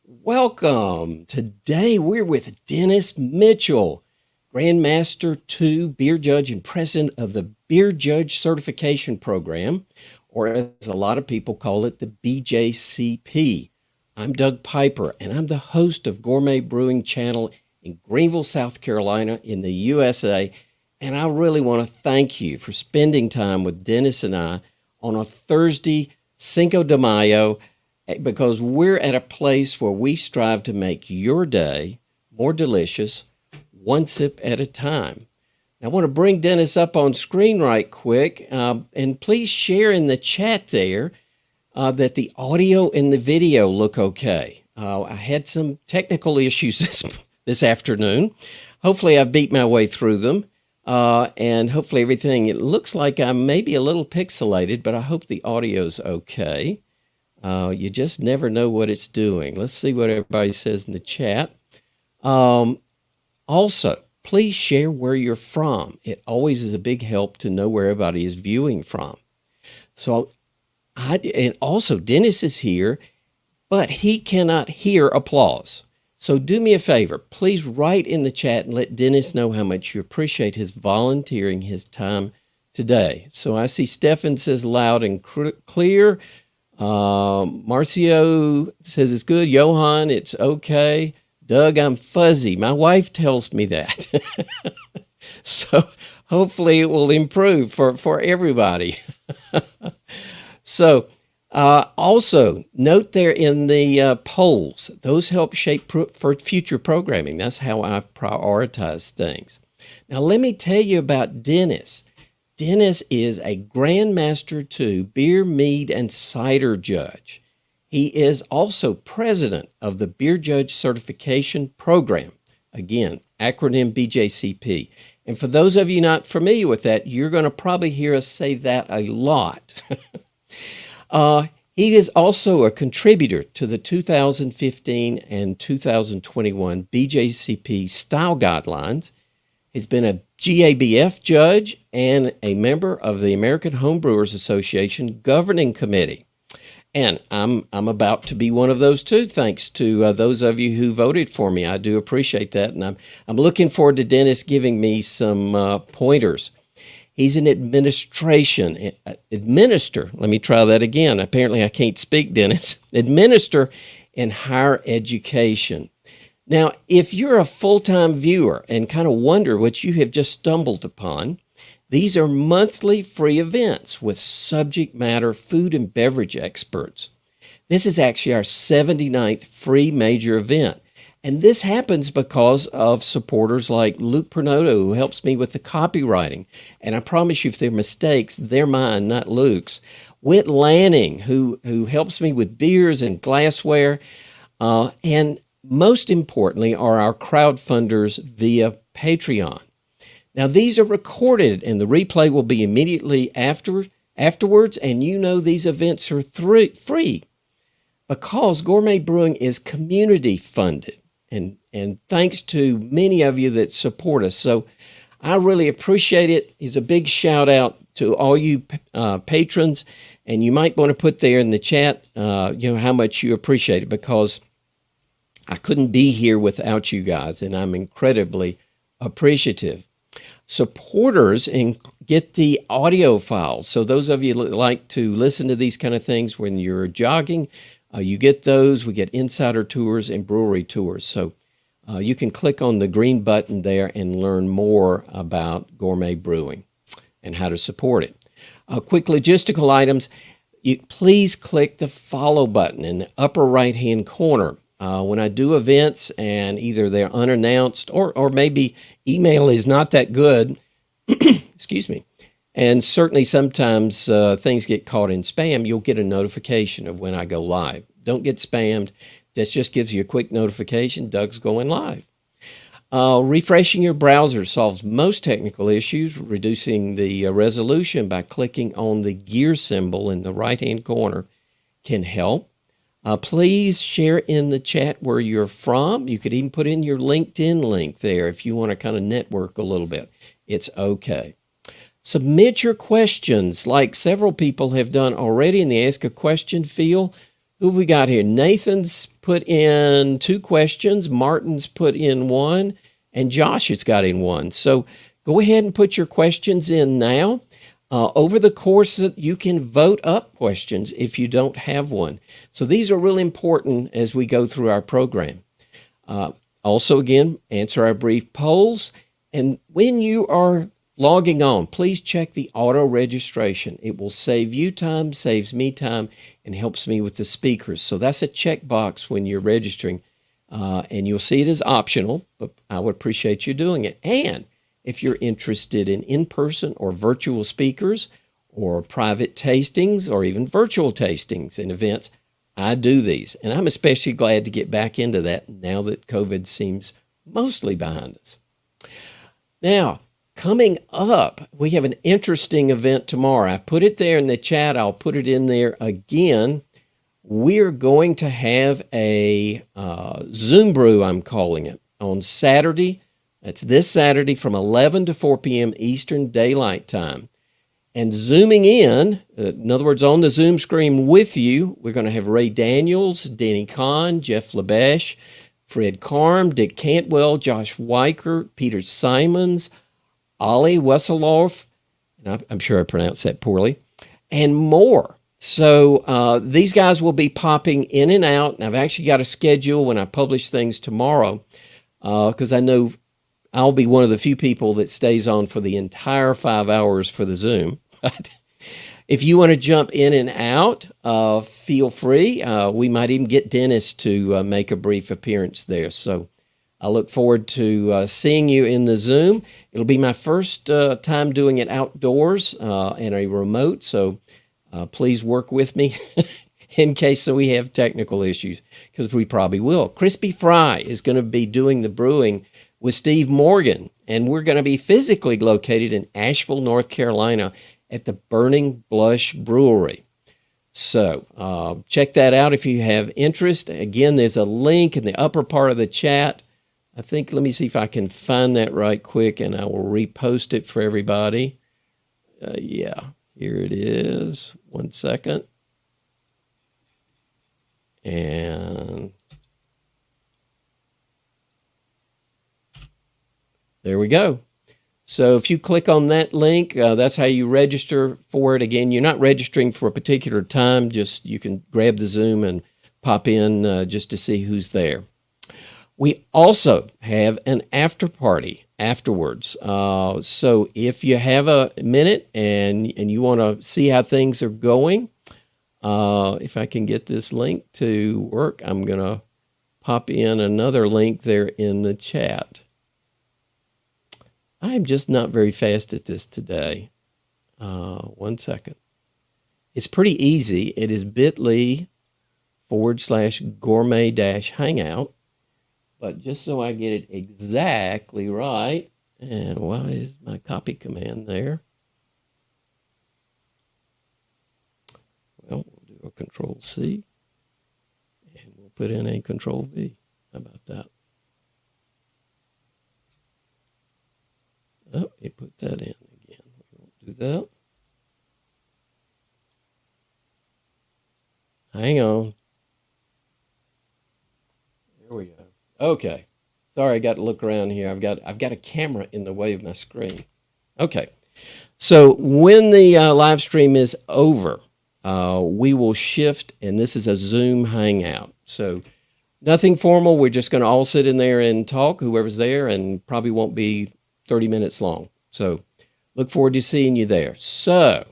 Welcome. Today we're with Dennis Mitchell, Grandmaster 2 Beer Judge and President of the Beer Judge Certification Program, or as a lot of people call it, the BJCP. I'm Doug Piper, and I'm the host of Gourmet Brewing Channel in Greenville, South Carolina in the USA, and I really want to thank you for spending time with Dennis and I on a Thursday, Cinco de Mayo, because we're at a place where we strive to make your day more delicious, one sip at a time. I want to bring Dennis up on screen right quick, and please share in the chat there that the audio and the video look okay. I had some technical issues this afternoon. Hopefully I've beat my way through them, and hopefully everything, it looks like I'm maybe a little pixelated, but I hope the audio's okay. You just never know what it's doing. Let's see what everybody says in the chat. Also, please share where you're from. It always is a big help to know where everybody is viewing from. So, and also Dennis is here, but he cannot hear applause. So do me a favor. Please write in the chat and let Dennis know how much you appreciate his volunteering his time today. So I see Stefan says loud and clear. Marcio says it's good. Johan, it's okay. Doug, I'm fuzzy. My wife tells me that. So hopefully it will improve for everybody. So also note there in the polls, those help shape for future programming. That's how I prioritize things. Now let me tell you about Dennis. Dennis is a Grandmaster 2 Beer, Mead, and Cider Judge. He is also president of the Beer Judge Certification Program. Again, acronym BJCP. And for those of you not familiar with that, you're going to probably hear us say that a lot. He is also a contributor to the 2015 and 2021 BJCP Style Guidelines. He's been a GABF judge and a member of the American Homebrewers Association Governing Committee. And I'm about to be one of those too, thanks to those of you who voted for me. I do appreciate that, and I'm looking forward to Dennis giving me some pointers. He's an administer. Let me try that again. Apparently I can't speak, Dennis. Administer in higher education. Now, if you're a full-time viewer and kind of wonder what you have just stumbled upon, these are monthly free events with subject matter food and beverage experts. This is actually our 79th free major event. And this happens because of supporters like Luke Pernoto, who helps me with the copywriting. And I promise you, if they're mistakes, they're mine, not Luke's. Whit Lanning, who helps me with beers and glassware. And most importantly are our crowdfunders via Patreon. Now, these are recorded, and the replay will be immediately afterwards, and you know these events are free because Gourmet Brewing is community funded, and thanks to many of you that support us. So I really appreciate it. It's a big shout out to all you patrons, and you might want to put there in the chat how much you appreciate it, because I couldn't be here without you guys, and I'm incredibly appreciative. Supporters and get the audio files. So those of you that like to listen to these kind of things when you're jogging, you get those. We get insider tours and brewery tours. So you can click on the green button there and learn more about gourmet brewing and how to support it. Quick logistical items. Please click the follow button in the upper right-hand corner. When I do events and either they're unannounced or maybe email is not that good, excuse me, and certainly sometimes things get caught in spam, you'll get a notification of when I go live. Don't get spammed. This just gives you a quick notification, Doug's going live. Refreshing your browser solves most technical issues. Reducing the resolution by clicking on the gear symbol in the right-hand corner can help. Please share in the chat where you're from. You could even put in your LinkedIn link there if you want to kind of network a little bit. It's okay. Submit your questions like several people have done already in the Ask a Question field. Who have we got here? Nathan's put in 2 questions. Martin's put in 1. And Josh has got in 1. So go ahead and put your questions in now. Over the course, you can vote up questions if you don't have one. So these are really important as we go through our program. Also, again, answer our brief polls. And when you are logging on, please check the auto registration. It will save you time, saves me time, and helps me with the speakers. So that's a checkbox when you're registering. And you'll see it as optional, but I would appreciate you doing it. And if you're interested in in-person or virtual speakers or private tastings or even virtual tastings and events, I do these. And I'm especially glad to get back into that now that COVID seems mostly behind us. Now, coming up, we have an interesting event tomorrow. I put it there in the chat. I'll put it in there again. We're going to have a Zoom brew, I'm calling it, on Saturday. That's this Saturday from 11 to 4 p.m. Eastern Daylight Time. And zooming in other words, on the Zoom screen with you, we're going to have Ray Daniels, Danny Kahn, Jeff LeBesh, Fred Karm, Dick Cantwell, Josh Weicker, Peter Simons, Ollie Wesseloff, and I'm sure I pronounced that poorly, and more. So these guys will be popping in and out, and I've actually got a schedule when I publish things tomorrow because I know I'll be one of the few people that stays on for the entire 5 hours for the Zoom. If you want to jump in and out, feel free. We might even get Dennis to make a brief appearance there. So I look forward to seeing you in the Zoom. It'll be my first time doing it outdoors and a remote, so please work with me in case we have technical issues, because we probably will. Crispy Fry is going to be doing the brewing with Steve Morgan, and we're going to be physically located in Asheville, North Carolina at the Burning Blush Brewery. So check that out if you have interest. Again, there's a link in the upper part of the chat. I think, let me see if I can find that right quick, and I will repost it for everybody. Yeah, here it is. 1 second. And there we go. So if you click on that link, that's how you register for it. Again, you're not registering for a particular time. Just you can grab the Zoom and pop in just to see who's there. We also have an after party afterwards. So if you have a minute and you want to see how things are going, if I can get this link to work, I'm going to pop in another link there in the chat. I'm just not very fast at this today. 1 second. It's pretty easy. It is bit.ly/gourmet-hangout. But just so I get it exactly right, and why is my copy command there? Well, we'll do a Control-C, and we'll put in a Control-V. How about that? Oh, it put that in again. We won't do that. Hang on. There we go. Okay. Sorry, I got to look around here. I've got a camera in the way of my screen. Okay. So when the live stream is over, we will shift, and this is a Zoom hangout. So nothing formal. We're just going to all sit in there and talk, whoever's there, and probably won't be 30 minutes long. So look forward to seeing you there. So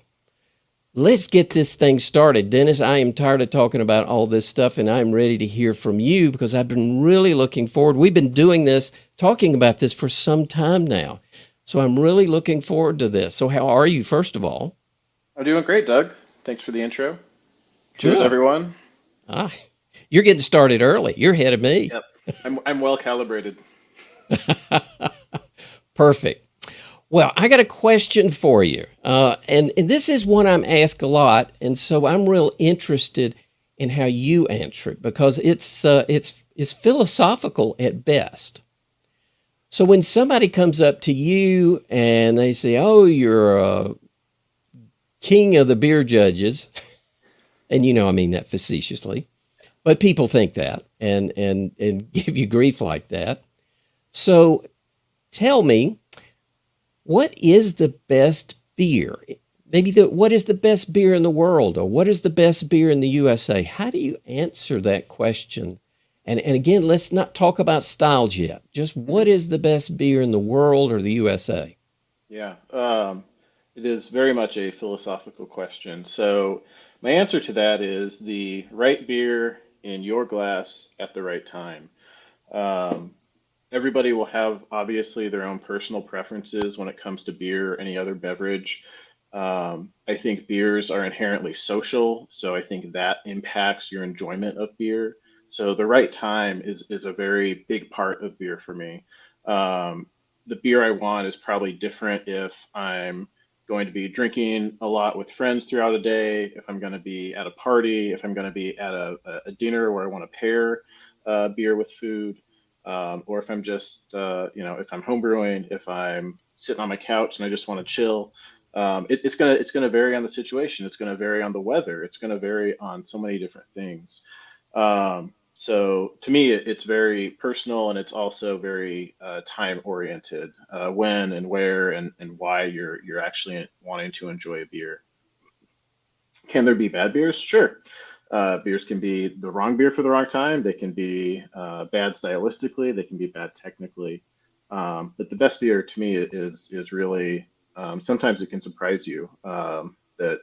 let's get this thing started. Dennis, I am tired of talking about all this stuff, and I'm ready to hear from you because I've been really looking forward. We've been doing this, talking about this for some time now. So I'm really looking forward to this. So how are you, first of all? I'm doing great, Doug. Thanks for the intro. Cheers, everyone. You're getting started early. You're ahead of me. Yep. I'm well calibrated. Perfect. Well, I got a question for you, and this is one I'm asked a lot, and so I'm real interested in how you answer it, because it's philosophical at best. So when somebody comes up to you and they say, "Oh, you're a king of the beer judges," and I mean that facetiously, but people think that and give you grief like that. So tell me, what is the best beer? Maybe what is the best beer in the world, or what is the best beer in the USA? How do you answer that question? And again, let's not talk about styles yet. Just what is the best beer in the world or the USA? Yeah, it is very much a philosophical question. So my answer to that is the right beer in your glass at the right time. Um, Everybody will have obviously their own personal preferences when it comes to beer or any other beverage. I think beers are inherently social, so I think that impacts your enjoyment of beer. So the right time is a very big part of beer for me. Um, the beer I want is probably different if I'm going to be drinking a lot with friends throughout a day, if I'm going to be at a party, if I'm going to be at a dinner where I want to pair beer with food, or if I'm just, if I'm homebrewing, if I'm sitting on my couch and I just want to chill. It's gonna vary on the situation. It's gonna vary on the weather. It's gonna vary on so many different things. So to me, it's very personal, and it's also very time oriented. When and where and why you're actually wanting to enjoy a beer. Can there be bad beers? Sure. Beers can be the wrong beer for the wrong time. They can be bad stylistically. They can be bad technically. But the best beer to me is really sometimes it can surprise you that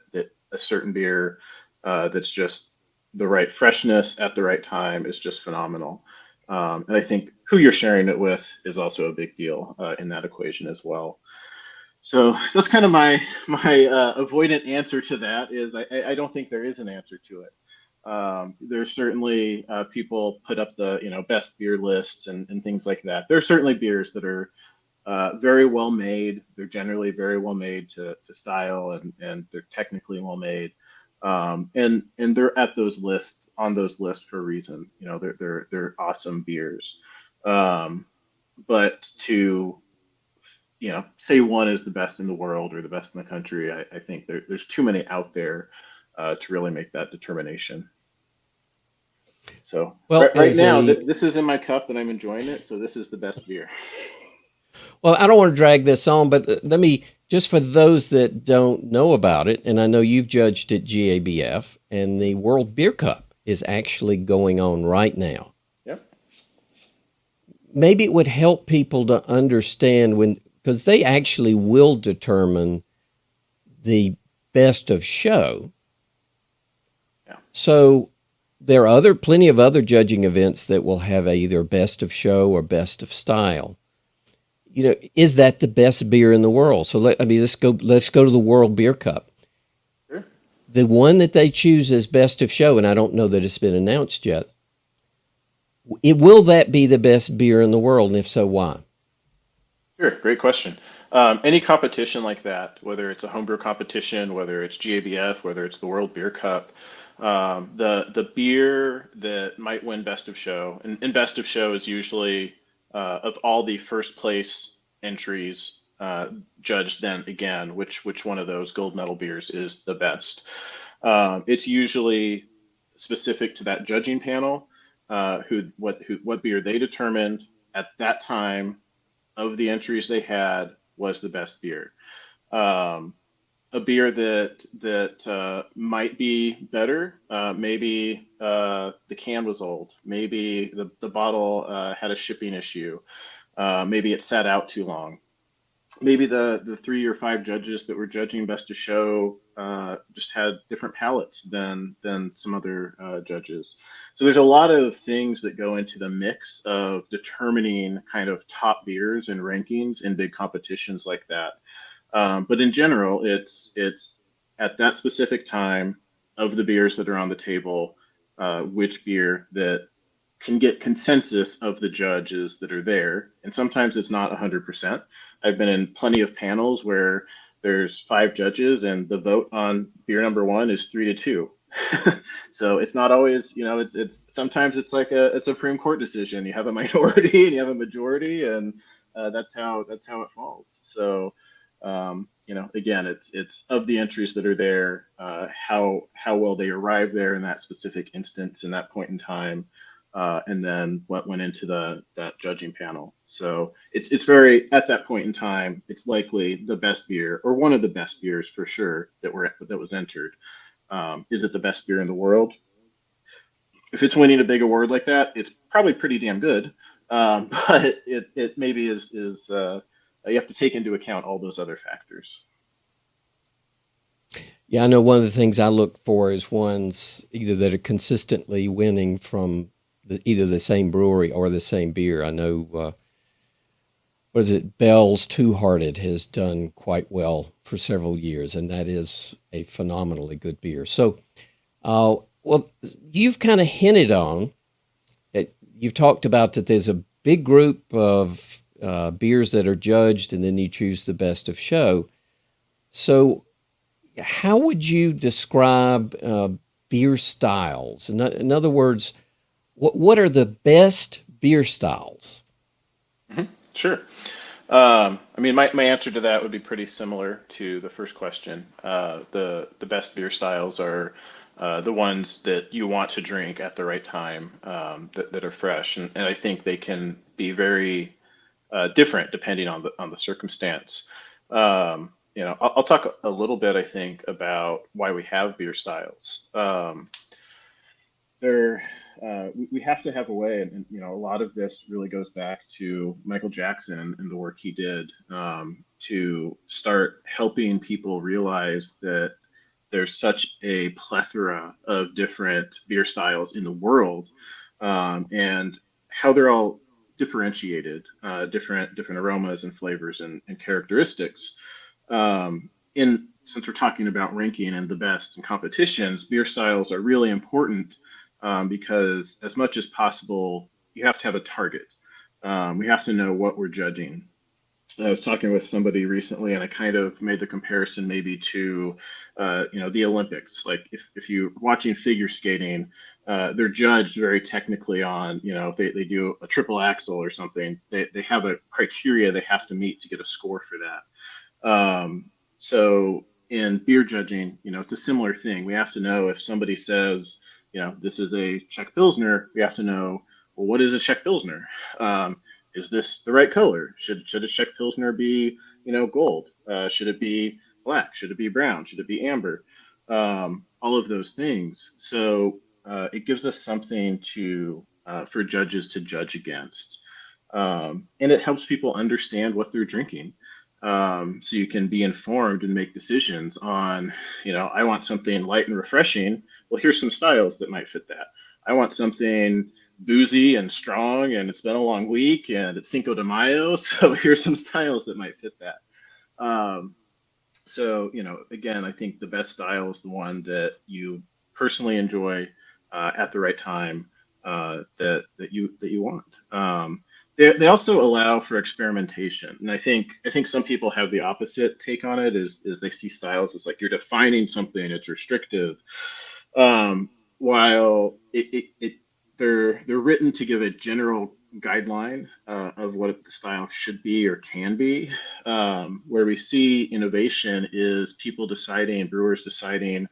a certain beer that's just the right freshness at the right time is just phenomenal. And I think who you're sharing it with is also a big deal in that equation as well. So that's kind of my avoidant answer to that is I don't think there is an answer to it. There's certainly people put up the best beer lists and things like that. There are certainly beers that are very well made. They're generally very well made to style and they're technically well made. And they're at those lists on those lists for a reason. They're awesome beers. Um, but to say one is the best in the world or the best in the country, I think there's too many out there to really make that determination. So Well, right now, this is in my cup and I'm enjoying it. So this is the best beer. I don't want to drag this on, but let me just for those that don't know about it, and I know you've judged at GABF, and the World Beer Cup is actually going on right now. Yep. Maybe it would help people to understand because they actually will determine the best of show. Yeah. So there are plenty of other judging events that will have either best of show or best of style. Is that the best beer in the world? So let's go to the World Beer Cup. Sure. The one that they choose as best of show, and I don't know that it's been announced yet. Will that be the best beer in the world, and if so, why? Sure. Great question. Any competition like that, whether it's a homebrew competition, whether it's GABF, whether it's the World Beer Cup, the beer that might win best of show, and best of show is usually of all the first place entries, judged then again, which one of those gold medal beers is the best. It's usually specific to that judging panel, what beer they determined at that time of the entries they had was the best beer. Um, a beer that might be better. Maybe the can was old. Maybe the bottle had a shipping issue. Maybe it sat out too long. Maybe the 3 or 5 judges that were judging best of show just had different palates than some other judges. So there's a lot of things that go into the mix of determining kind of top beers and rankings in big competitions like that. But in general, it's at that specific time of the beers that are on the table, which beer that can get consensus of the judges that are there. And sometimes it's not 100%. I've been in plenty of panels where there's 5 judges and the vote on beer number one is 3-2. So it's not always, it's sometimes it's like a Supreme Court decision. You have a minority and you have a majority, and that's how it falls. So again, it's of the entries that are there, how well they arrived there in that specific instance in that point in time, and then what went into that judging panel. So it's very, at that point in time, it's likely the best beer or one of the best beers for sure that was entered. Is it the best beer in the world? If it's winning a big award like that, it's probably pretty damn good. But it maybe is you have to take into account all those other factors. Yeah, I know one of the things I look for is ones either that are consistently winning from either the same brewery or the same beer. I know, what is it, Bell's Two Hearted has done quite well for several years, and that is a phenomenally good beer. So, well, you've kind of hinted on it. You've talked about that there's a big group of beers that are judged, and then you choose the best of show. So, how would you describe beer styles? In other words, what are the best beer styles? Sure. I mean, my answer to that would be pretty similar to the first question. The best beer styles are the ones that you want to drink at the right time, that are fresh, and I think they can be very different depending on the circumstance. I'll talk a little bit, I think, about why we have beer styles. There we have to have a way, and a lot of this really goes back to Michael Jackson and the work he did, to start helping people realize that there's such a plethora of different beer styles in the world, and how they're all differentiated, different aromas and flavors and characteristics. In Since we're talking about ranking and the best in competitions, beer styles are really important, because as much as possible, you have to have a target. We have to know what we're judging. I was talking with somebody recently, and I kind of made the comparison maybe to, the Olympics. Like if you're watching figure skating, they're judged very technically on, if they do a triple axel or something, they have a criteria they have to meet to get a score for that. So in beer judging, it's a similar thing. We have to know if somebody says, this is a Czech Pilsner, we have to know, well, what is a Czech Pilsner? Is this the right color? Should a Czech Pilsner be, gold? Should it be black? Should it be brown? Should it be amber? All of those things. So it gives us something for judges to judge against. And it helps people understand what they're drinking. So you can be informed and make decisions on, I want something light and refreshing. Well, here's some styles that might fit that. I want something boozy and strong, and it's been a long week, and it's Cinco de Mayo. So here's some styles that might fit that. So, again, I think the best style is the one that you personally enjoy, at the right time, that you want. They also allow for experimentation, and I think some people have the opposite take on it. Is they see styles as like you're defining something, it's restrictive, while they're written to give a general guideline, of what the style should be or can be. Where we see innovation is brewers deciding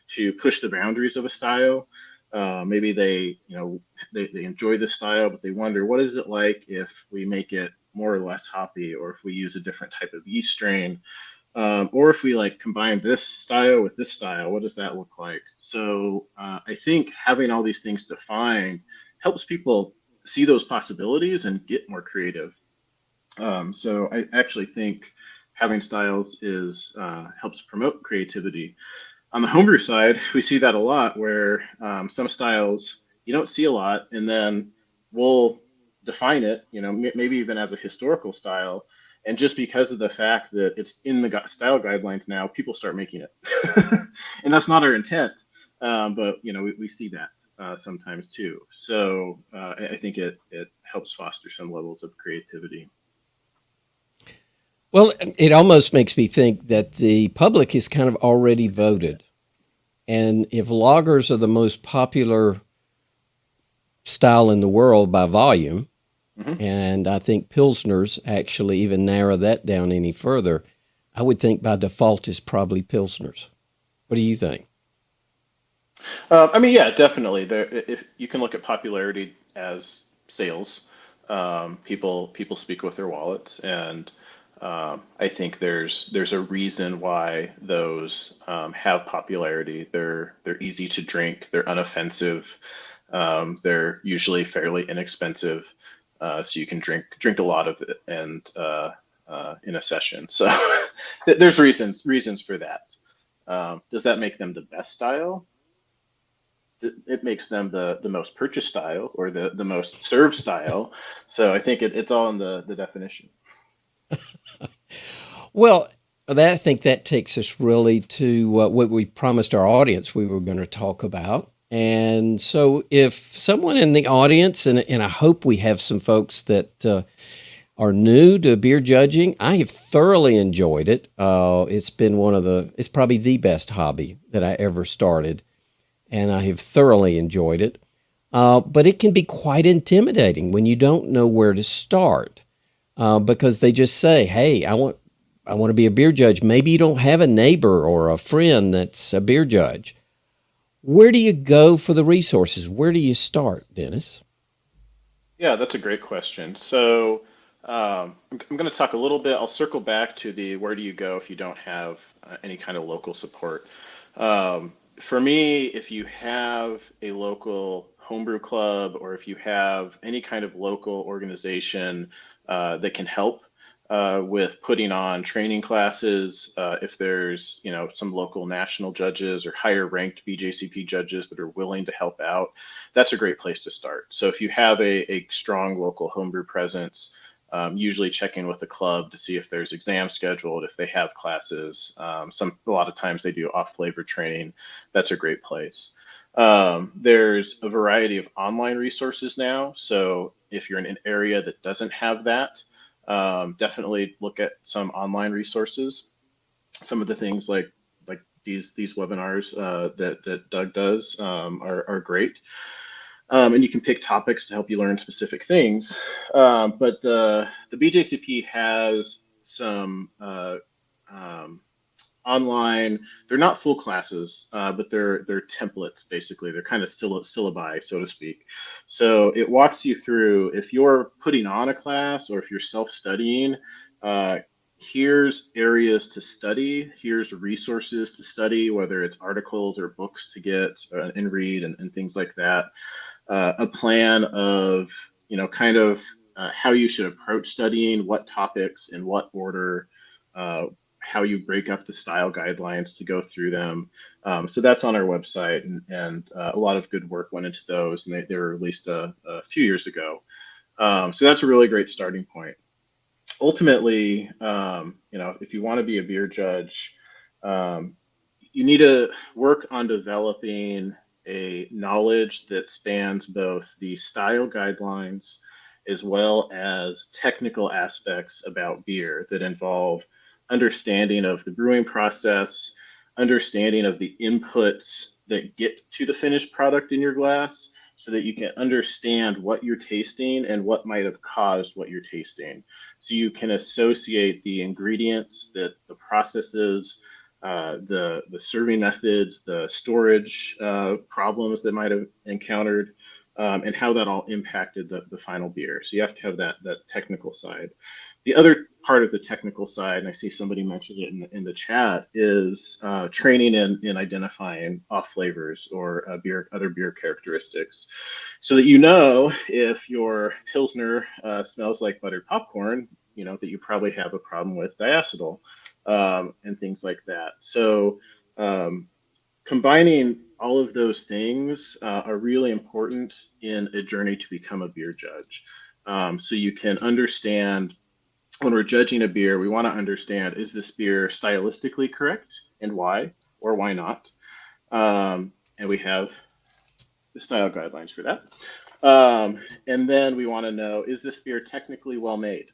to push the boundaries of a style. Maybe they enjoy the style, but they wonder, what is it like if we make it more or less hoppy, or if we use a different type of yeast strain, or if we like combine this style with this style, what does that look like? So I think having all these things defined helps people see those possibilities and get more creative. So I actually think having styles helps promote creativity. On the homebrew side, we see that a lot, where some styles you don't see a lot, and then we'll define it, maybe even as a historical style. And just because of the fact that it's in the style guidelines now, people start making it. And that's not our intent. But, we see that sometimes too. So I think it helps foster some levels of creativity. Well, it almost makes me think that the public is kind of already voted And if lagers are the most popular style in the world by volume, Hmm. and I think Pilsners actually even narrow that down any further, I would think by default is probably Pilsners. What do you think? I mean, yeah, definitely. There, if you can look at popularity as sales, people speak with their wallets, and I think there's a reason why those have popularity. They're easy to drink. They're unoffensive. They're usually fairly inexpensive, so you can drink a lot of it and in a session. So there's reasons for that. Does that make them the best style? It makes them the most purchased style or the most served style. So I think it's all in the definition. Well, I think that takes us really to what we promised our audience we were going to talk about. And so, if someone in the audience, and I hope we have some folks that are new to beer judging, I have thoroughly enjoyed it. It's been it's probably the best hobby that I ever started, and I have thoroughly enjoyed it. But it can be quite intimidating when you don't know where to start because they just say, "Hey, I want to be a beer judge." Maybe you don't have a neighbor or a friend that's a beer judge. Where do you go for the resources? Where do you start, Dennis? Yeah, that's a great question. So I'm going to talk a little bit. I'll circle back to the where do you go if you don't have any kind of local support. For me, if you have a local homebrew club or if you have any kind of local organization that can help with putting on training classes, if there's some local national judges or higher ranked BJCP judges that are willing to help out, that's a great place to start. So if you have a strong local homebrew presence, usually checking with the club to see if there's exams scheduled, if they have classes. A lot of times they do off flavor training. That's a great place. There's a variety of online resources now. So if you're in an area that doesn't have that, definitely look at some online resources. Some of the things like these webinars that Doug does are great. And you can pick topics to help you learn specific things. But the BJCP has some um, online. They're not full classes, but they're templates basically. They're kind of syllabi, so to speak. So it walks you through if you're putting on a class or if you're self-studying. Uh, Here's areas to study. Here's resources to study, whether it's articles or books to get and read and things like that. A plan of kind of how you should approach studying, what topics in what order, uh, how you break up the style guidelines to go through them. So that's on our website, and a lot of good work went into those, and they were released a few years ago. So that's a really great starting point. Ultimately, if you want to be a beer judge, um, you need to work on developing a knowledge that spans both the style guidelines as well as technical aspects about beer that involve understanding of the brewing process, understanding of the inputs that get to the finished product in your glass so that you can understand what you're tasting and what might have caused what you're tasting. So you can associate the ingredients, the processes, the serving methods, the storage problems they might have encountered, and how that all impacted the final beer. So you have to have that technical side. The other part of the technical side, and I see somebody mentioned it in the chat, is training in identifying off flavors or other beer characteristics, so that if your pilsner smells like buttered popcorn, that you probably have a problem with diacetyl and things like that. So um, combining all of those things are really important in a journey to become a beer judge. So you can understand when we're judging a beer, we want to understand, is this beer stylistically correct and why or why not? And we have the style guidelines for that. And then we want to know, is this beer technically well made?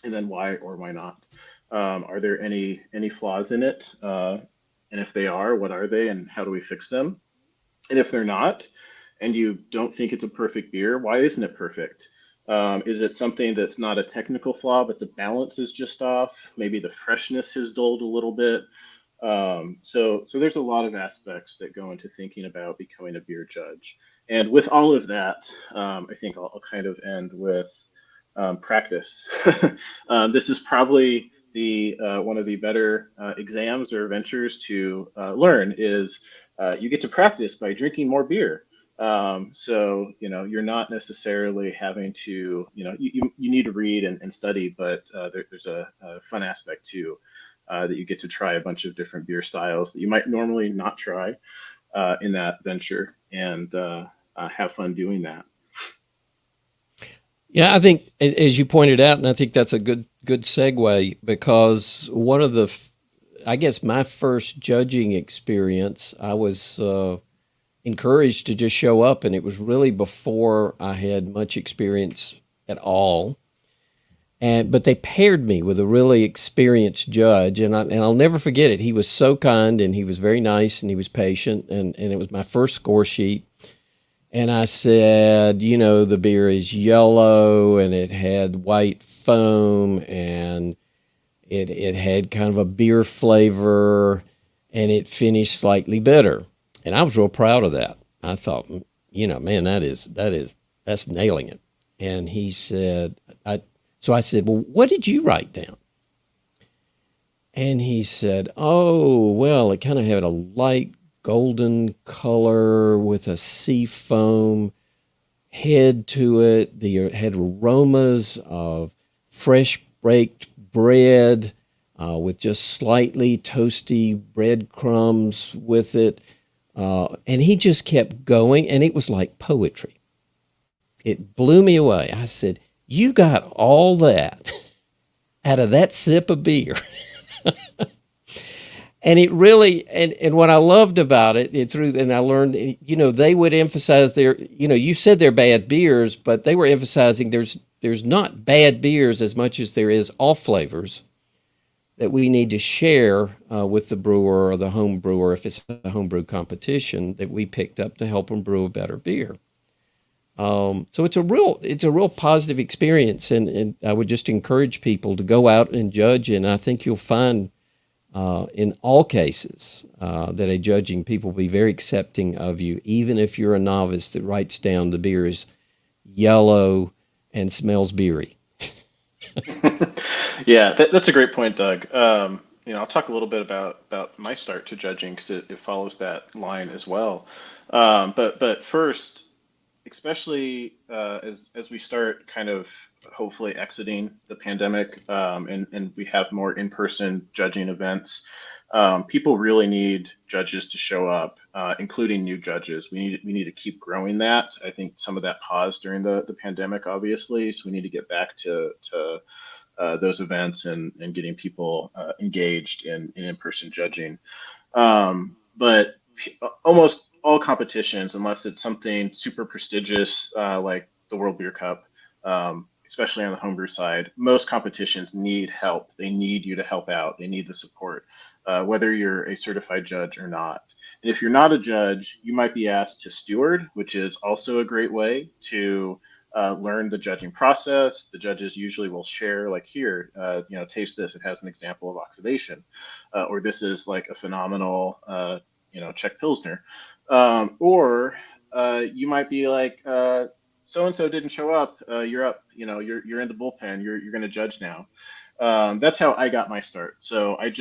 And then why or why not? Are there any flaws in it? And if they are, what are they and how do we fix them? And if they're not, and you don't think it's a perfect beer, why isn't it perfect? Is it something that's not a technical flaw, but the balance is just off? Maybe the freshness has dulled a little bit. So there's a lot of aspects that go into thinking about becoming a beer judge. And with all of that, I think I'll kind of end with practice. This is probably the one of the better exams or ventures to learn is you get to practice by drinking more beer. So, you're not necessarily having to, you need to read and study, but there's a fun aspect too, that you get to try a bunch of different beer styles that you might normally not try in that venture and have fun doing that. Yeah, I think as you pointed out, and I think that's a good segue because one of the, I guess my first judging experience, I was encouraged to just show up, and it was really before I had much experience at all. But they paired me with a really experienced judge, and I'll never forget it. He was so kind, and he was very nice, and he was patient, and it was my first score sheet. And I said, the beer is yellow, and it had white foam, and it had kind of a beer flavor, and it finished slightly bitter. And I was real proud of that. I thought, man, that's nailing it. And he said, so I said, well, what did you write down? And he said, oh, well, it kind of had a light golden color with a sea foam head to it. It had aromas of fresh baked bread with just slightly toasty breadcrumbs with it. And he just kept going, and it was like poetry. It blew me away. I said, you got all that out of that sip of beer. And it really, and what I loved about it, and I learned, they would emphasize you said they're bad beers, but they were emphasizing there's not bad beers as much as there is off flavors that we need to share with the brewer or the home brewer if it's a homebrew competition that we picked up to help them brew a better beer. So it's a real positive experience, and I would just encourage people to go out and judge, and I think you'll find in all cases that a judging people will be very accepting of you, even if you're a novice that writes down the beer is yellow and smells beery. Yeah, that's a great point, Doug. I'll talk a little bit about my start to judging because it follows that line as well. But first, especially as we start kind of hopefully exiting the pandemic and we have more in-person judging events, people really need judges to show up, including new judges. We need to keep growing that. I think some of that paused during the pandemic, obviously, so we need to get back to those events and getting people engaged in in-person judging. But almost all competitions, unless it's something super prestigious like the World Beer Cup, especially on the homebrew side, most competitions need help. They need you to help out. They need the support, whether you're a certified judge or not. And if you're not a judge, you might be asked to steward, which is also a great way to learn the judging process. The judges usually will share, like, here, taste this. It has an example of oxidation, or this is like a phenomenal, Czech Pilsner. Or you might be like, so and so didn't show up. You're up. You're in the bullpen. You're going to judge now. That's how I got my start. So I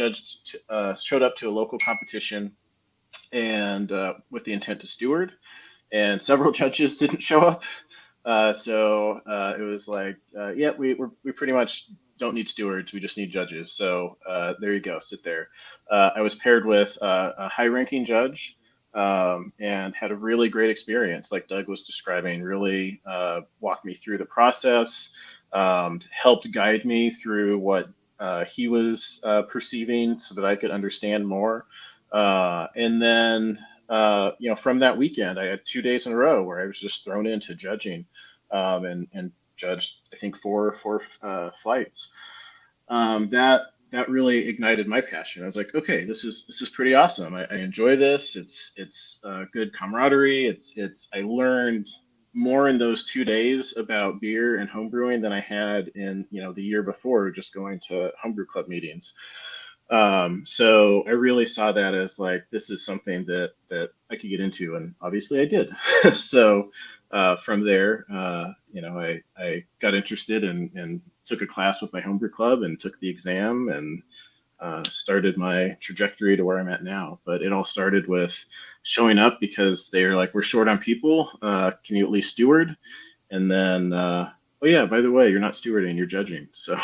showed up to a local competition, and with the intent to steward, and several judges didn't show up. So it was like, yeah, we pretty much don't need stewards. We just need judges. So there you go. Sit there. I was paired with a high-ranking judge and had a really great experience, like Doug was describing. Really walked me through the process, helped guide me through what he was perceiving, so that I could understand more. And then from that weekend, I had 2 days in a row where I was just thrown into judging and judged, I think, four flights. That that really ignited my passion. I was like, okay, this is pretty awesome. I enjoy this. It's good camaraderie. It's I learned more in those 2 days about beer and homebrewing than I had in the year before just going to homebrew club meetings. So I really saw that as like this is something that I could get into, and obviously I did. So from there, I got interested and took a class with my homebrew club and took the exam and started my trajectory to where I'm at now. But it all started with showing up because they were like, "We're short on people. Can you at least steward?" And then, oh yeah, by the way, you're not stewarding, you're judging. So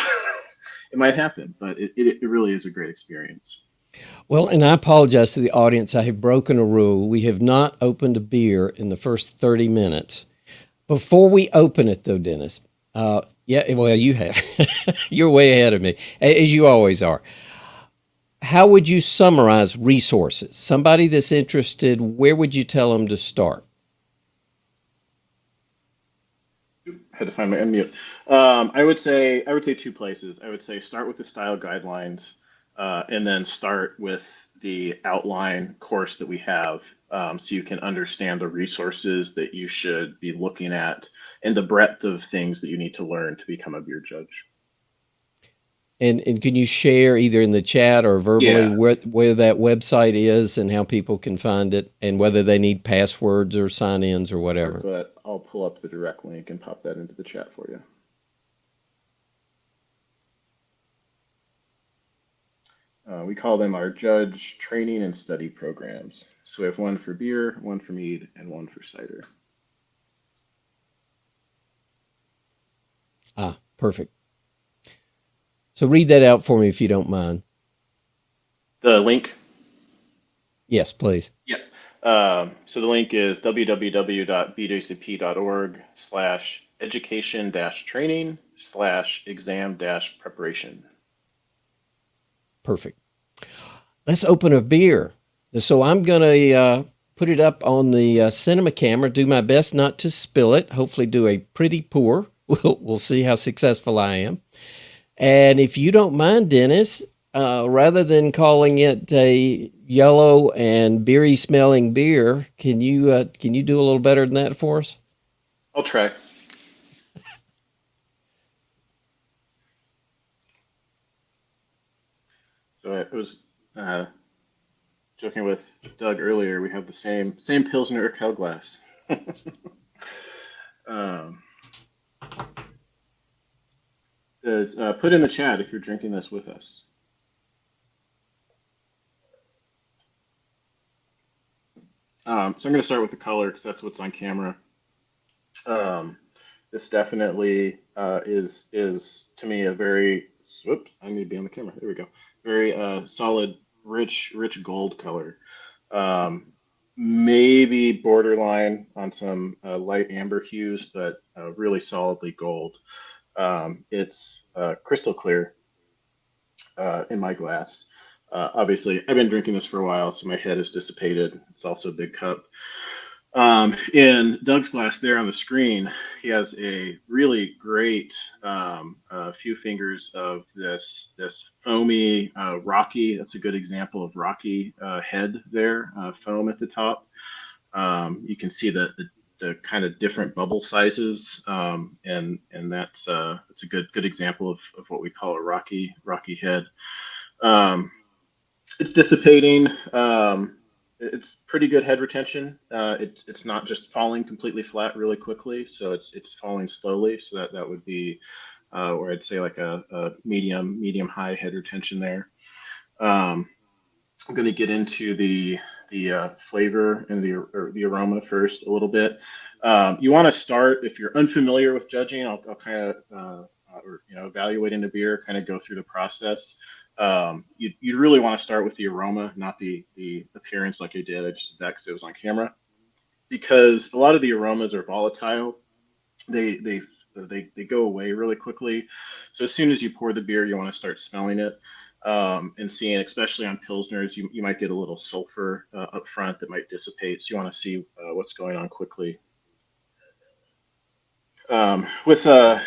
it might happen, but it really is a great experience. Well, and I apologize to the audience. I have broken a rule. We have not opened a beer in the first 30 minutes. Before we open it, though, Dennis, yeah, well, you have. You're way ahead of me, as you always are. How would you summarize resources? Somebody that's interested, where would you tell them to start? Had to find my unmute. I would say two places. I would say start with the style guidelines, and then start with the outline course that we have, so you can understand the resources that you should be looking at and the breadth of things that you need to learn to become a beer judge. And can you share either in the chat or verbally Yeah, where that website is and how people can find it and whether they need passwords or sign-ins or whatever? but I'll pull up the direct link and pop that into the chat for you. We call them our judge training and study programs. So we have one for beer, one for mead, and one for cider. Ah, perfect. So read that out for me if you don't mind. The link. Yes, please. Yep. So the link is www.bjcp.org/education-training/exam-preparation. Perfect. Let's open a beer. So I'm going to put it up on the cinema camera, do my best not to spill it, hopefully do a pretty pour. We'll see how successful I am. And if you don't mind, Dennis, rather than calling it a yellow and beery smelling beer, can you do a little better than that for us? I'll try. So I was joking with Doug earlier. We have the same Pilsner Urquell glass. um, Put in the chat if you're drinking this with us. So I'm going to start with the color because that's what's on camera. This definitely is to me a very whoops, I need to be on the camera. There we go. Very solid, rich gold color. Maybe borderline on some light amber hues, but really solidly gold. It's crystal clear in my glass. Obviously, I've been drinking this for a while, so my head is dissipated. It's also a big cup. In Doug's glass there on the screen, he has a really great few fingers of this foamy rocky. That's a good example of rocky head there, foam at the top. You can see the kind of different bubble sizes, and that's a good example of what we call a rocky head. It's dissipating. It's pretty good head retention. It's not just falling completely flat really quickly, so it's falling slowly. So that would be where I'd say like a medium high head retention there. I'm going to get into the flavor and the aroma first a little bit. You want to start if you're unfamiliar with judging. I'll kind of or evaluating the beer, kind of go through the process. You really want to start with the aroma, not the appearance like I did. I just did that because it was on camera. Because a lot of the aromas are volatile. They go away really quickly. So as soon as you pour the beer, you want to start smelling it and seeing, especially on pilsners, you might get a little sulfur up front that might dissipate. So you want to see what's going on quickly. With a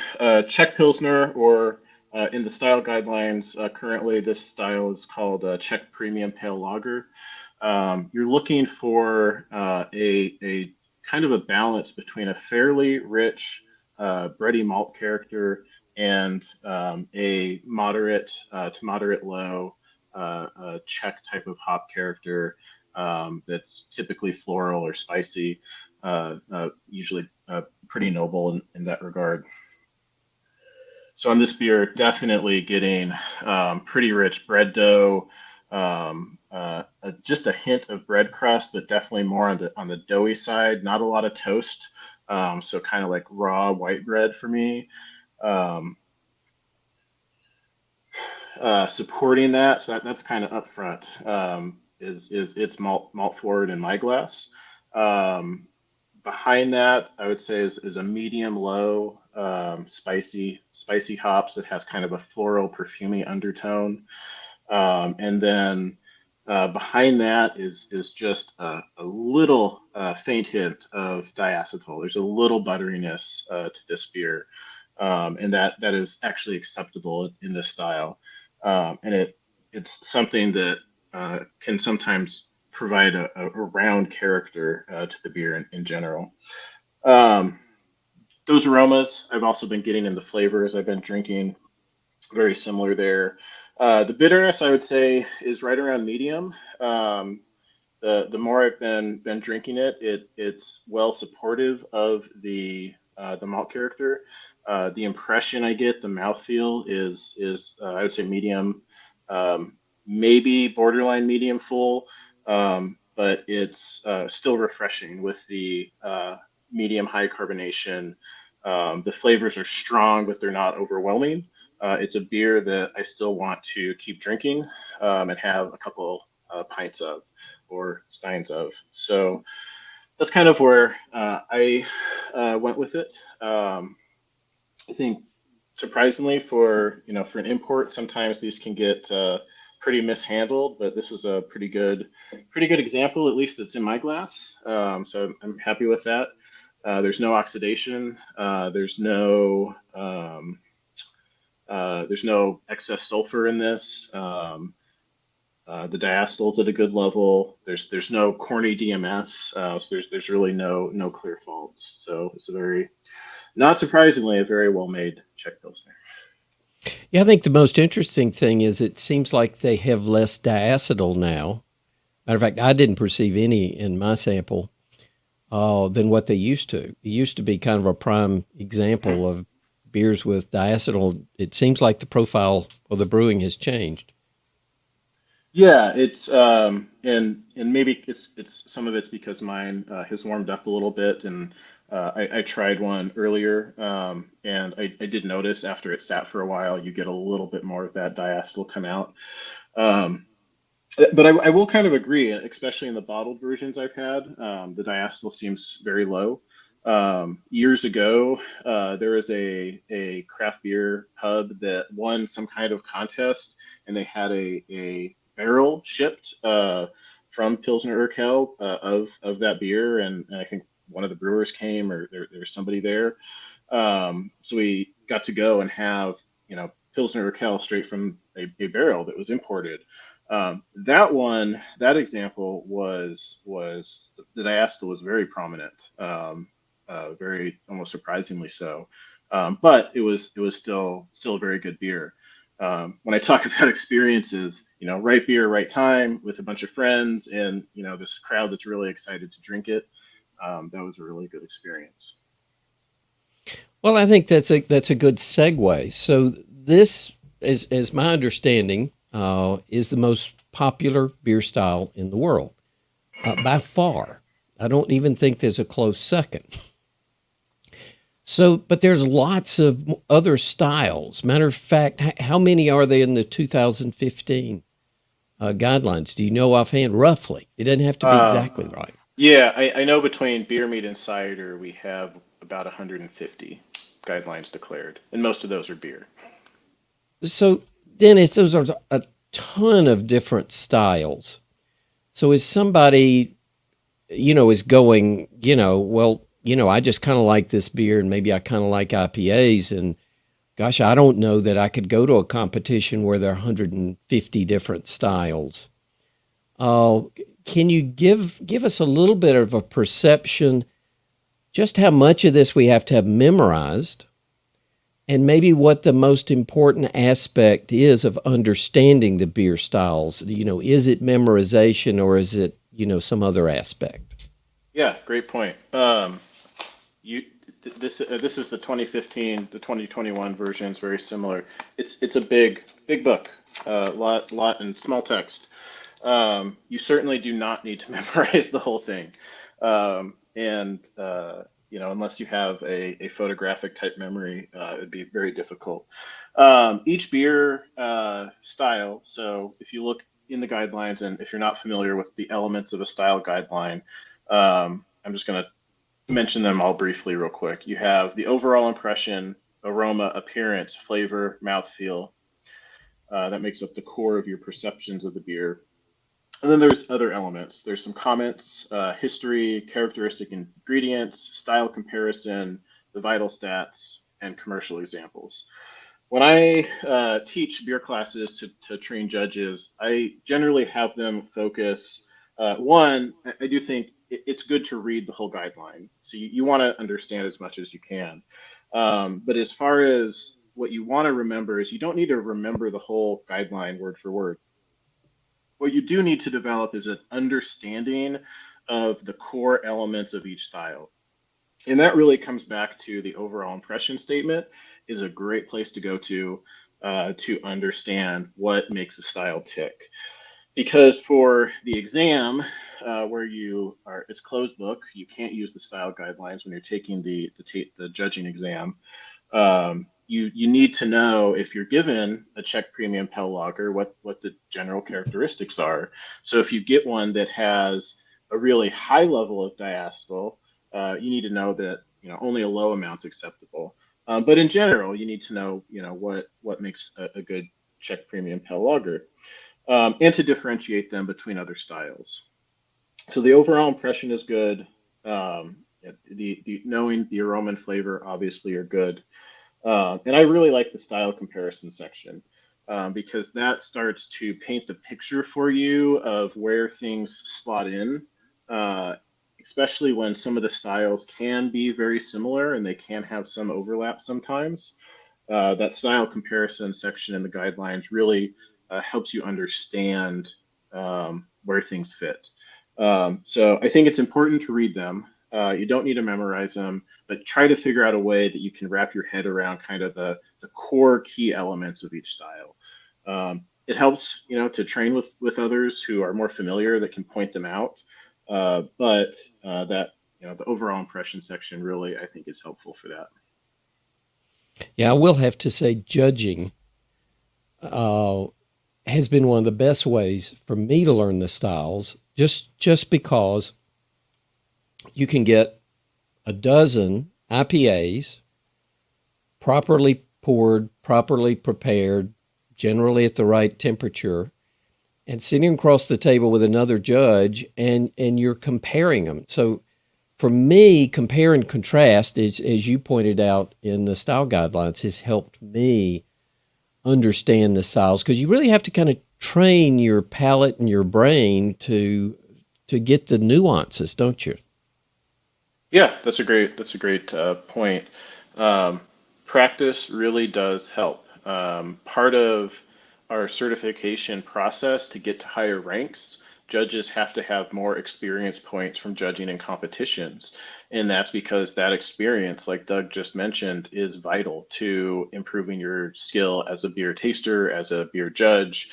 Czech pilsner or In the style guidelines, currently this style is called Czech Premium Pale Lager. You're looking for a kind of a balance between a fairly rich bready malt character and a moderate to moderate low Czech type of hop character that's typically floral or spicy, usually pretty noble in that regard. So on this beer, definitely getting pretty rich bread dough, just a hint of bread crust, but definitely more on the doughy side. Not a lot of toast, so kind of like raw white bread for me. Um, Supporting that, so that's kind of upfront. Is it's malt forward in my glass. Um, Behind that, I would say is a medium low spicy hops that has kind of a floral perfumey undertone. And then behind that is just a little faint hint of diacetyl. There's a little butteriness to this beer, and that is actually acceptable in this style. And it's something that can sometimes provide a round character to the beer in general. Um, those aromas I've also been getting in the flavors I've been drinking, very similar there. The bitterness I would say is right around medium. The more I've been drinking it, it's well supportive of the malt character. The impression I get, the mouthfeel is I would say medium, maybe borderline medium full, but it's still refreshing with the medium high carbonation. The flavors are strong, but they're not overwhelming. It's a beer that I still want to keep drinking and have a couple pints of or steins of. So that's kind of where I went with it. I think surprisingly for an import, sometimes these can get pretty mishandled, but this was a pretty good example, at least that's in my glass. So I'm happy with that. There's no oxidation. There's no excess sulfur in this. The diastol's at a good level. There's no corny DMS. So there's really no clear faults. So it's a very, not surprisingly, a very well made Czech Pilsner. Yeah, I think the most interesting thing is it seems like they have less diacetyl now. Matter of fact, I didn't perceive any in my sample than what they used to. It used to be kind of a prime example of beers with diacetyl. It seems like the profile of the brewing has changed. Yeah, it's and maybe it's some of it's because mine has warmed up a little bit, and I tried one earlier, and I did notice after it sat for a while, you get a little bit more of that diacetyl come out. Um, but I will kind of agree, especially in the bottled versions I've had, the diacetyl seems very low. Years ago, there was a craft beer pub that won some kind of contest, and they had a barrel shipped from Pilsner Urquell of that beer, and I think one of the brewers came, or there was somebody there. So we got to go and have Pilsner Urquell straight from a barrel that was imported. That example was the diacetyl was very prominent, very almost surprisingly so. But it was still a very good beer. When I talk about experiences, right beer, right time with a bunch of friends, and this crowd that's really excited to drink it, that was a really good experience. Well, I think that's a good segue. So this, as my understanding, is the most popular beer style in the world by far. I don't even think there's a close second. So, but there's lots of other styles. Matter of fact, how many are there in the 2015 guidelines? Do you know offhand, roughly? It doesn't have to be Uh, exactly right. yeah, I know between beer, meat, and cider, we have about 150 guidelines declared, and most of those are beer. So, Dennis, those are a ton of different styles. So, is somebody, is going, well, I just kind of like this beer, and maybe I kind of like IPAs, and Gosh, I don't know that I could go to a competition where there are 150 different styles. Uh, can you give us a little bit of a perception just how much of this we have to have memorized, and maybe what the most important aspect is of understanding the beer styles? Is it memorization or is it, some other aspect? Yeah, great point. You this is the 2015, the 2021 version is very similar. It's a big book, lot and small text. You certainly do not need to memorize the whole thing, and unless you have a photographic type memory, it'd be very difficult. Each beer style. So if you look in the guidelines, and if you're not familiar with the elements of a style guideline, I'm just going to mention them all briefly, real quick. You have the overall impression, aroma, appearance, flavor, mouthfeel. That makes up the core of your perceptions of the beer. And then there's other elements. There's some comments, history, characteristic ingredients, style comparison, the vital stats, and commercial examples. When I teach beer classes to train judges, I generally have them focus. One, I do think it's good to read the whole guideline. So you want to understand as much as you can. But as far as what you want to remember is you don't need to remember the whole guideline word for word. What you do need to develop is an understanding of the core elements of each style. And that really comes back to the overall impression statement is a great place to go to understand what makes a style tick. Because for the exam, where it's closed book, you can't use the style guidelines when you're taking the judging exam. You need to know if you're given a Czech Premium Pale Lager, what the general characteristics are. So if you get one that has a really high level of diacetyl, you need to know that only a low amount's acceptable. But in general, you need to know what makes a good Czech Premium Pale Lager, and to differentiate them between other styles. So the overall impression is good. The knowing the aroma and flavor obviously are good. And I really like the style comparison section, because that starts to paint the picture for you of where things slot in, uh, especially when some of the styles can be very similar and they can have some overlap sometimes. That style comparison section in the guidelines really helps you understand where things fit. So I think it's important to read them. You don't need to memorize them, but try to figure out a way that you can wrap your head around kind of the core key elements of each style. It helps, to train with others who are more familiar that can point them out. But that, the overall impression section really, I think, is helpful for that. Yeah, I will have to say judging uh, has been one of the best ways for me to learn the styles, just because you can get a dozen IPAs properly poured, properly prepared, generally at the right temperature, and sitting across the table with another judge, and you're comparing them. So for me, compare and contrast, as you pointed out in the style guidelines, has helped me understand the styles, because you really have to kind of train your palate and your brain to get the nuances, don't you? Yeah, that's a great point. Um, Practice really does help. Part of our certification process to get to higher ranks, judges have to have more experience points from judging in competitions. And that's because that experience, like Doug just mentioned, is vital to improving your skill as a beer taster, as a beer judge,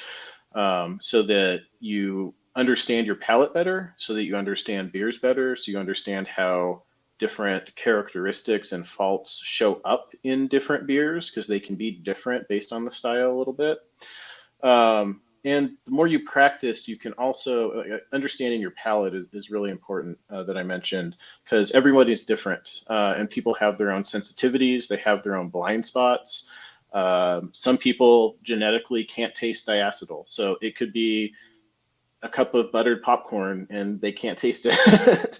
so that you understand your palate better, so that you understand beers better, so you understand how different characteristics and faults show up in different beers, because they can be different based on the style a little bit. And the more you practice, you can also understanding your palate is really important, that I mentioned, because everybody is different, and people have their own sensitivities, they have their own blind spots. Some people genetically can't taste diacetyl, so it could be a cup of buttered popcorn and they can't taste it.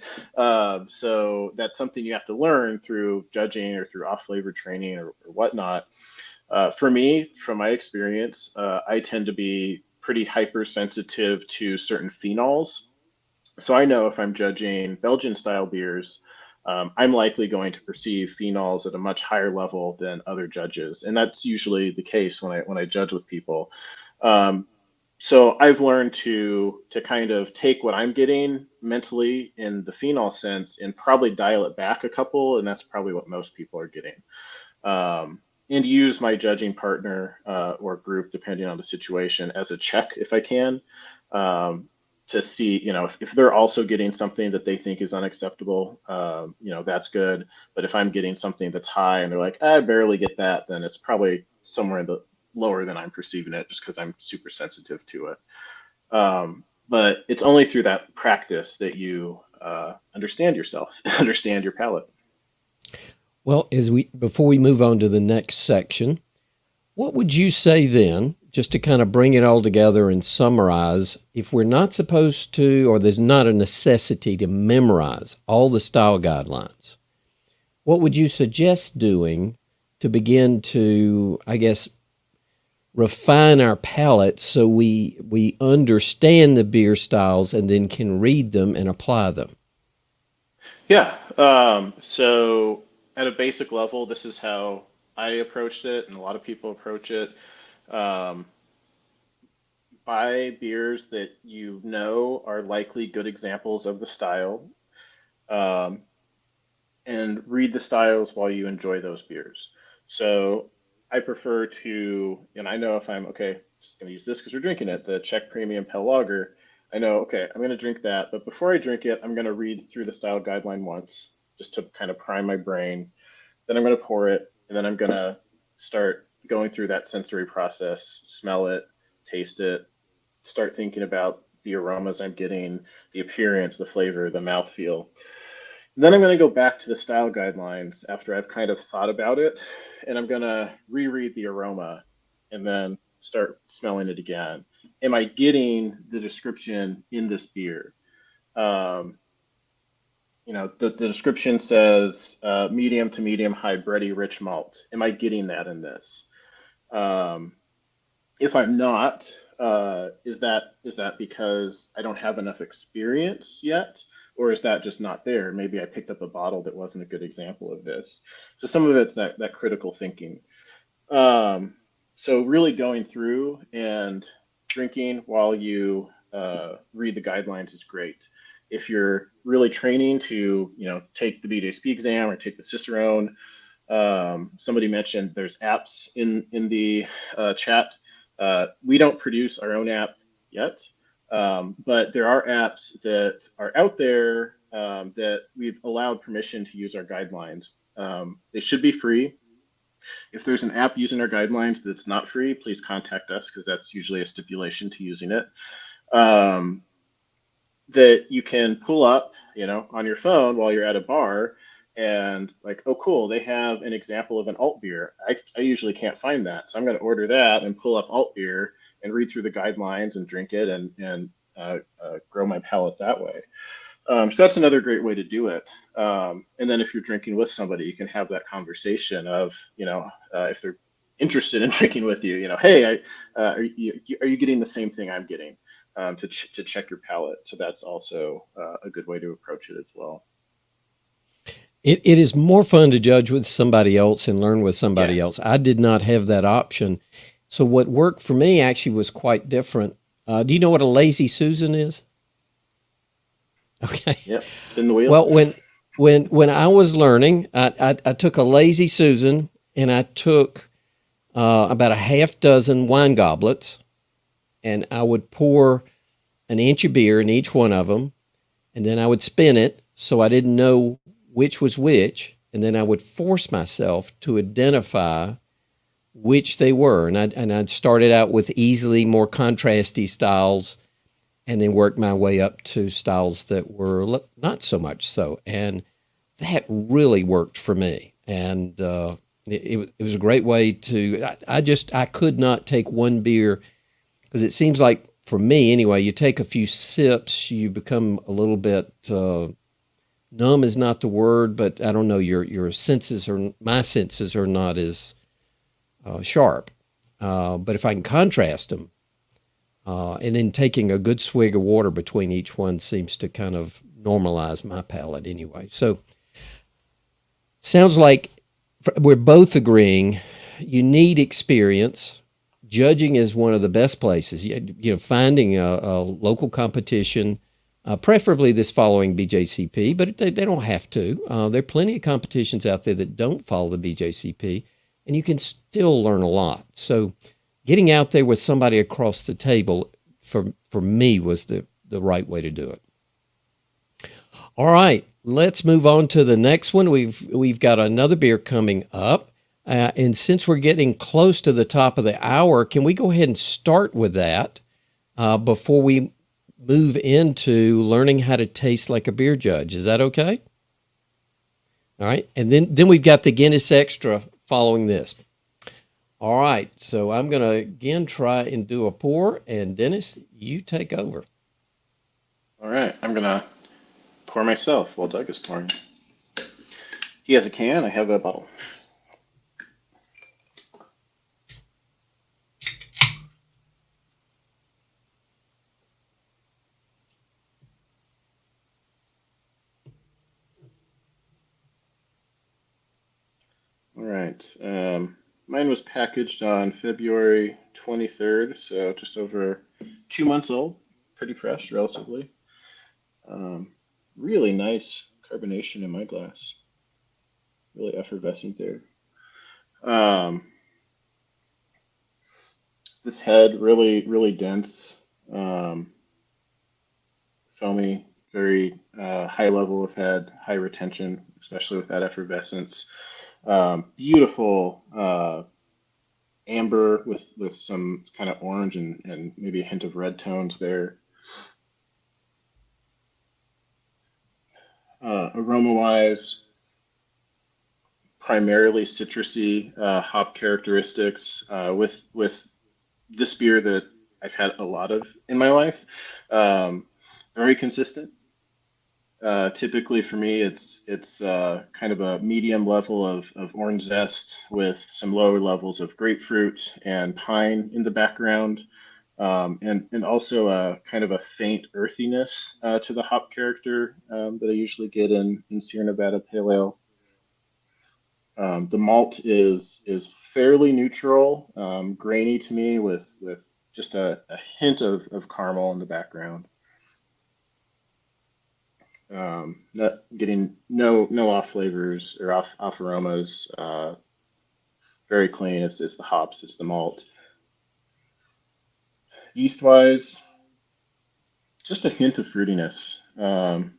So that's something you have to learn through judging or through off flavor training or whatnot. For me, from my experience, I tend to be pretty hypersensitive to certain phenols. So I know if I'm judging Belgian style beers, I'm likely going to perceive phenols at a much higher level than other judges, and that's usually the case when I judge with people. Um, so I've learned to kind of take what I'm getting mentally in the phenol sense and probably dial it back a couple, and that's probably what most people are getting. And use my judging partner or group, depending on the situation, as a check if I can, to see, if they're also getting something that they think is unacceptable, that's good. But if I'm getting something that's high and they're like, I barely get that, then it's probably somewhere in the lower than I'm perceiving it, just because I'm super sensitive to it. But it's only through that practice that you understand yourself, understand your palate. Well, before we move on to the next section, what would you say then, just to kind of bring it all together and summarize, if we're not supposed to, or there's not a necessity to memorize all the style guidelines, what would you suggest doing to begin to, I guess, refine our palate so we understand the beer styles and then can read them and apply them? Yeah. So at a basic level, this is how I approached it, and a lot of people approach it. Um, Buy beers that you know are likely good examples of the style, um, and read the styles while you enjoy those beers. So I prefer to, and I know if I'm okay, just going to use this because we're drinking it, the Czech Premium Pale Lager. I know, okay, I'm going to drink that, but before I drink it, I'm going to read through the style guideline once just to kind of prime my brain. Then I'm going to pour it, and then I'm going to start going through that sensory process, smell it, taste it, start thinking about the aromas I'm getting, the appearance, the flavor, the mouthfeel. Then I'm going to go back to the style guidelines after I've kind of thought about it, and I'm going to reread the aroma and then start smelling it again. Am I getting the description in this beer? Um, the description says medium to medium high bready rich malt. Am I getting that in this? Um, if I'm not, is that because I don't have enough experience yet, or is that just not there? Maybe I picked up a bottle that wasn't a good example of this. So some of it's that critical thinking. Um, so really going through and drinking while you read the guidelines is great. If you're really training to, take the BJCP exam or take the Cicerone, somebody mentioned there's apps in the chat. We don't produce our own app yet, but there are apps that are out there that we've allowed permission to use our guidelines. They should be free. If there's an app using our guidelines that's not free, please contact us because that's usually a stipulation to using it. That you can pull up, on your phone while you're at a bar and like, oh, cool, they have an example of an alt beer. I usually can't find that. So I'm going to order that and pull up alt beer and read through the guidelines and drink it and grow my palate that way. So that's another great way to do it. And then if you're drinking with somebody, you can have that conversation of, if they're interested in drinking with you, hey, are you getting the same thing I'm getting? To check your palate. So that's also a good way to approach it as well. It is more fun to judge with somebody else and learn with somebody Yeah. else. I did not have that option. So what worked for me actually was quite different. Do you know what a lazy Susan is? Okay. Yep. Spin the wheel. Well, when I was learning, I took a lazy Susan and I took about a half dozen wine goblets, and I would pour an inch of beer in each one of them, and then I would spin it so I didn't know which was which, and then I would force myself to identify which they were. And I'd started out with easily more contrasty styles and then worked my way up to styles that were not so much so. And that really worked for me. And it was a great way to, I could not take one beer because it seems like, for me anyway, you take a few sips, you become a little bit numb is not the word, but I don't know, your senses my senses are not as sharp. But if I can contrast them, and then taking a good swig of water between each one seems to kind of normalize my palate anyway. So sounds like we're both agreeing you need experience. Judging is one of the best places. Finding a local competition, preferably this following BJCP, but they don't have to. There are plenty of competitions out there that don't follow the BJCP, and you can still learn a lot. So getting out there with somebody across the table for me was the right way to do it. All right, let's move on to the next one. We've got another beer coming up. And since we're getting close to the top of the hour, can we go ahead and start with that before we move into learning how to taste like a beer judge? Is that okay? All right. And then we've got the Guinness Extra following this. All right. So I'm going to again try and do a pour. And Dennis, you take over. All right. I'm going to pour myself while Doug is pouring. He has a can. I have a bottle. All right. Mine was packaged on February 23rd, so just over 2 months old. Pretty fresh, relatively. Really nice carbonation in my glass. Really effervescent there. This head really, really dense, foamy, very high level of head, high retention, especially with that effervescence. Beautiful amber with some kind of orange and maybe a hint of red tones there. Aroma-wise, primarily citrusy hop characteristics. With this beer that I've had a lot of in my life, very consistent. Typically for me, it's kind of a medium level of orange zest with some lower levels of grapefruit and pine in the background, and also a kind of a faint earthiness to the hop character that I usually get in Sierra Nevada Pale Ale. The malt is fairly neutral, grainy to me with just a hint of caramel in the background. Not getting no off flavors or off aromas. Very clean. It's the hops. It's the malt. Yeast wise, just a hint of fruitiness. To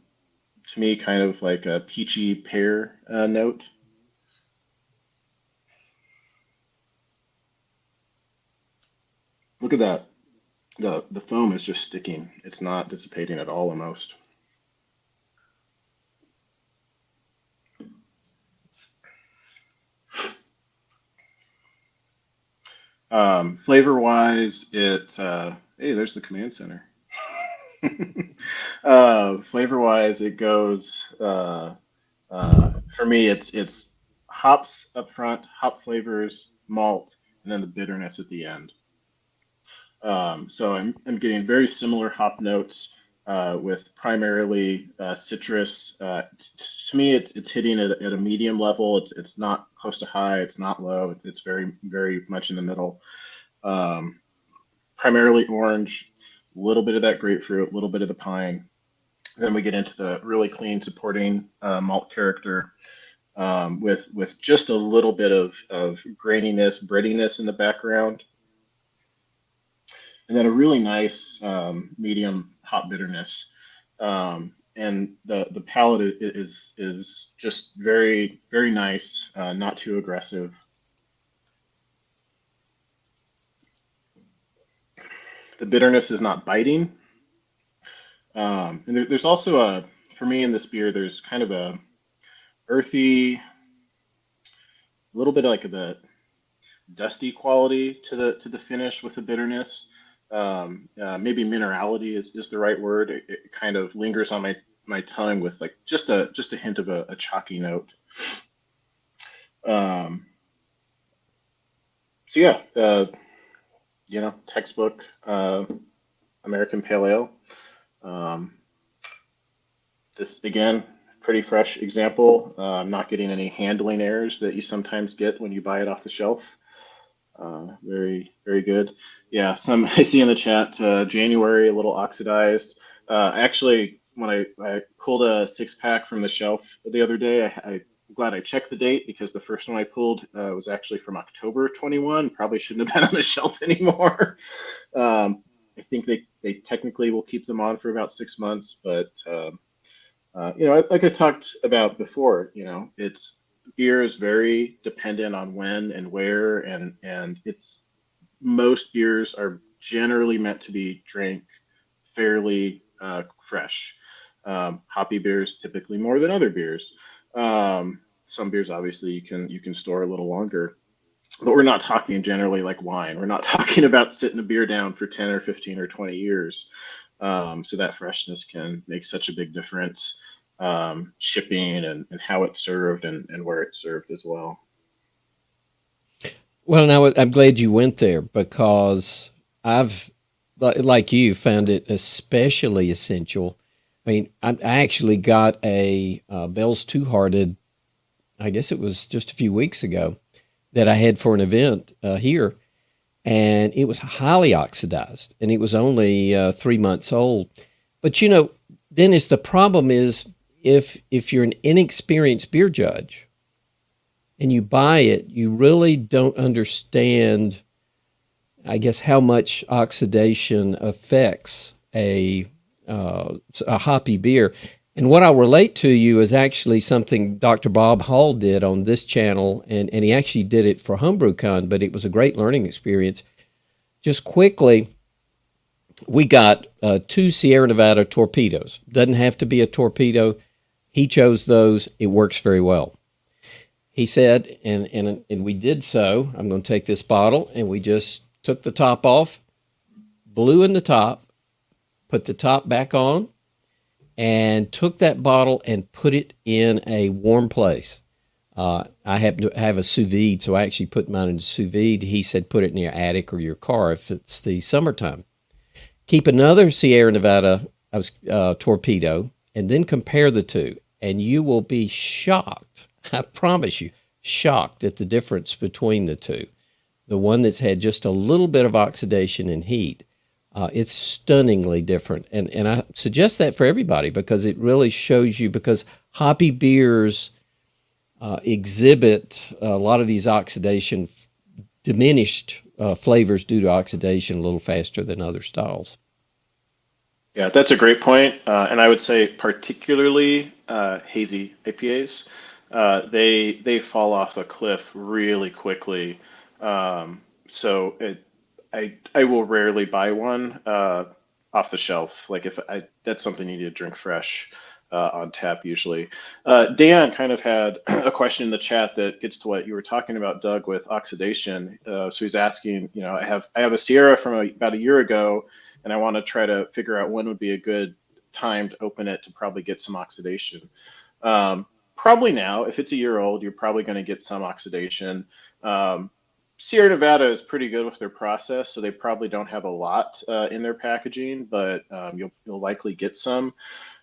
me, kind of like a peachy pear note. Look at that. The foam is just sticking. It's not dissipating at all almost. Flavor wise, hey, there's the command center. Flavor wise, it goes for me. It's hops up front, hop flavors, malt, and then the bitterness at the end. So I'm getting very similar hop notes with primarily citrus. To me, it's hitting at a medium level. It's not close to high. It's not low. It's very, very much in the middle. Primarily orange, a little bit of that grapefruit, a little bit of the pine. Then we get into the really clean supporting malt character with just a little bit of graininess, breadiness in the background. And then a really nice medium hop bitterness. And the palate is just very, very nice, not too aggressive. The bitterness is not biting. And there's also for me in this beer, there's kind of a earthy, a little bit like a dusty quality to the finish with the bitterness. Maybe minerality is the right word. It kind of lingers on my tongue with like just a hint of a chalky note. So yeah, textbook American Pale Ale. Um, this again, pretty fresh example. I'm not getting any handling errors that you sometimes get when you buy it off the shelf. Very, very good. Yeah, some I see in the chat, January, a little oxidized. Actually, when I pulled a six pack from the shelf the other day, I'm glad I checked the date because the first one I pulled was actually from October 21. Probably shouldn't have been on the shelf anymore. I think they technically will keep them on for about 6 months, but like I talked about before, it's beer is very dependent on when and where, and it's most beers are generally meant to be drank fairly fresh. Hoppy beers typically more than other beers. Some beers obviously you can store a little longer, but we're not talking generally like wine. We're not talking about sitting a beer down for 10 or 15 or 20 years. So that freshness can make such a big difference. Shipping and how it's served and where it's served as well. Well, now I'm glad you went there because I've, like you, found it especially essential. I mean, I actually got a Bell's Two Hearted, I guess it was just a few weeks ago, that I had for an event here, and it was highly oxidized, and it was only 3 months old. But Dennis, the problem is if you're an inexperienced beer judge and you buy it, you really don't understand, I guess, how much oxidation affects a hoppy beer. And what I'll relate to you is actually something Dr. Bob Hall did on this channel, and he actually did it for HomebrewCon, but it was a great learning experience. Just quickly, we got two Sierra Nevada torpedoes. Doesn't have to be a torpedo. He chose those. It works very well. He said, and we did so. I'm going to take this bottle, and we just took the top off, blew in the top, put the top back on, and took that bottle and put it in a warm place. I happen to have a sous vide, so I actually put mine in a sous vide. He said put it in your attic or your car if it's the summertime. Keep another Sierra Nevada torpedo, and then compare the two, and you will be shocked. I promise you, shocked at the difference between the two. The one that's had just a little bit of oxidation and heat, it's stunningly different. And I suggest that for everybody because it really shows you, because hoppy beers exhibit a lot of these oxidation, diminished flavors due to oxidation a little faster than other styles. Yeah, that's a great point. And I would say particularly hazy IPAs, they fall off a cliff really quickly. So I will rarely buy one off the shelf. Like if that's something you need to drink fresh on tap usually. Dan kind of had a question in the chat that gets to what you were talking about, Doug, with oxidation. So he's asking, I have a Sierra from about a year ago, and I want to try to figure out when would be a good time to open it to probably get some oxidation. Probably now, if it's a year old, you're probably going to get some oxidation. Sierra Nevada is pretty good with their process, so they probably don't have a lot in their packaging, but you'll likely get some.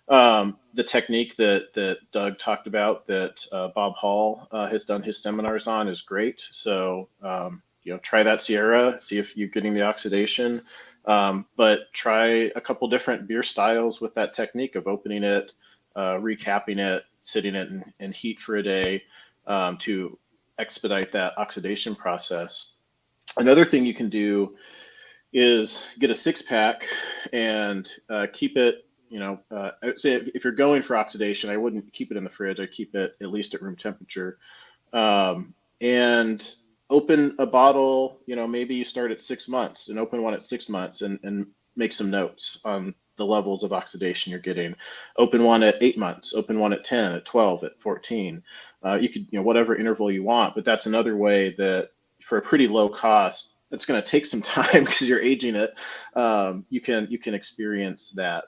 The technique that Doug talked about that Bob Hall has done his seminars on is great. So try that Sierra, see if you're getting the oxidation, but try a couple different beer styles with that technique of opening it, recapping it, sitting it in heat for a day to expedite that oxidation process. Another thing you can do is get a six pack and keep it. I would say if you're going for oxidation, I wouldn't keep it in the fridge. I keep it at least at room temperature. And open a bottle, maybe you start at 6 months and open one at 6 months and make some notes on the levels of oxidation you're getting. Open one at 8 months, open one at 10, at 12, at 14. You could, whatever interval you want, but that's another way that for a pretty low cost, it's going to take some time because you're aging it. You can experience that.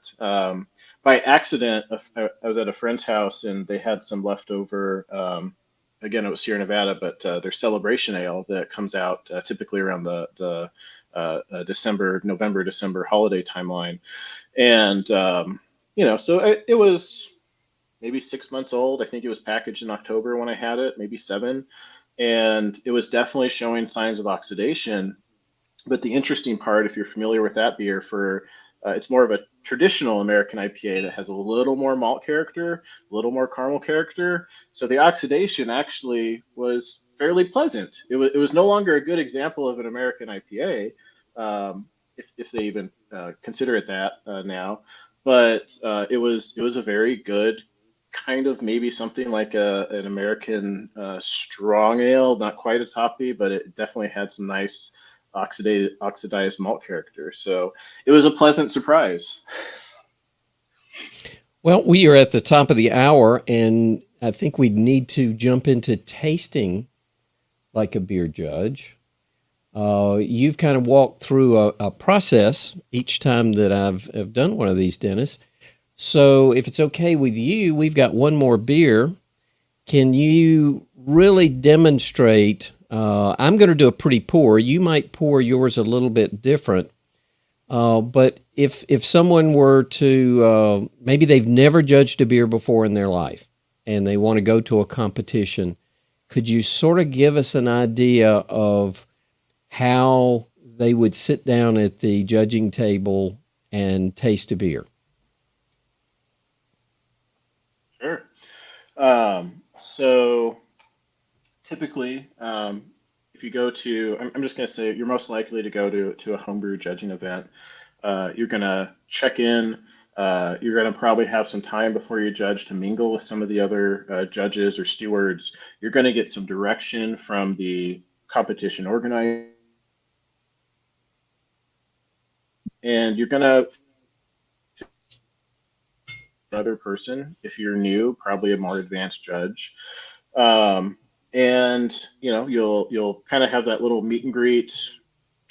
By accident, I was at a friend's house and they had some leftover again, it was Sierra Nevada, but their Celebration Ale that comes out typically around the November, December holiday timeline. And, so it was maybe 6 months old. I think it was packaged in October when I had it, maybe seven. And it was definitely showing signs of oxidation. But the interesting part, if you're familiar with that beer, it's more of a traditional American IPA that has a little more malt character, a little more caramel character. So the oxidation actually was fairly pleasant. It was no longer a good example of an American IPA, if they even consider it that now. But it was a very good kind of maybe something like an American strong ale, not quite as hoppy, but it definitely had some nice oxidized malt character. So it was a pleasant surprise. Well, we are at the top of the hour, and I think we need to jump into tasting like a beer judge. You've kind of walked through a process each time that I've done one of these, Dennis. So if it's okay with you, we've got one more beer. Can you really demonstrate? I'm going to do a pretty pour. You might pour yours a little bit different. But if someone were to, maybe they've never judged a beer before in their life and they want to go to a competition, could you sort of give us an idea of how they would sit down at the judging table and taste a beer? Sure. So typically, if you go to, I'm just going to say you're most likely to go to a homebrew judging event. You're going to check in. You're going to probably have some time before you judge to mingle with some of the other judges or stewards. You're going to get some direction from the competition organizer, and you're going to another person if you're new, probably a more advanced judge. And you'll kind of have that little meet and greet,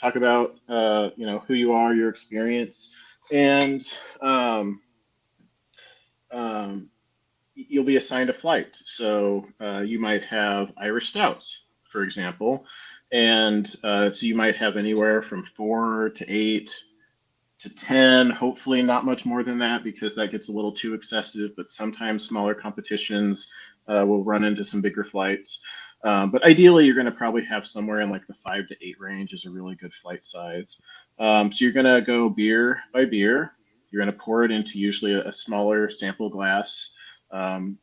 talk about who you are, your experience, and you'll be assigned a flight. So you might have Irish stouts, for example, and so you might have anywhere from 4 to 8 to 10, hopefully not much more than that because that gets a little too excessive, but sometimes smaller competitions will run into some bigger flights. But ideally, you're going to probably have somewhere in like the 5 to 8 range is a really good flight size. So you're going to go beer by beer. You're going to pour it into usually a smaller sample glass, and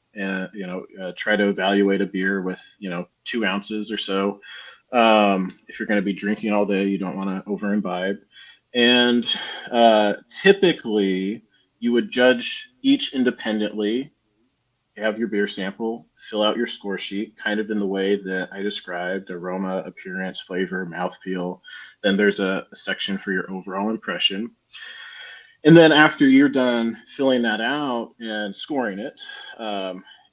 try to evaluate a beer with 2 ounces or so. If you're going to be drinking all day, you don't want to over imbibe. And typically, you would judge each independently, have your beer sample, fill out your score sheet, kind of in the way that I described: aroma, appearance, flavor, mouthfeel. Then there's a section for your overall impression. And then after you're done filling that out and scoring it,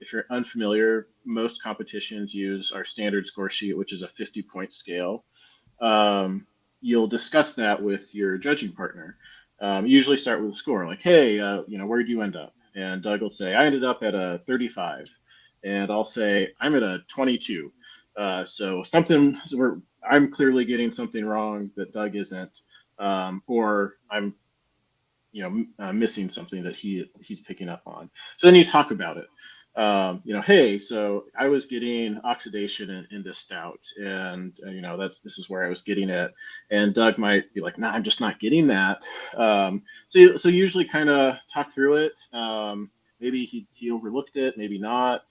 if you're unfamiliar, most competitions use our standard score sheet, which is a 50-point scale. You'll discuss that with your judging partner. Usually start with a score, like, hey, where did you end up? And Doug will say, I ended up at a 35. And I'll say, I'm at a 22. So I'm clearly getting something wrong that Doug isn't, or I'm missing something that he's picking up on. So then you talk about it. Hey, so I was getting oxidation in this stout, and this is where I was getting it. And Doug might be like, "No, I'm just not getting that." So usually kind of talk through it. Maybe he overlooked it, maybe not,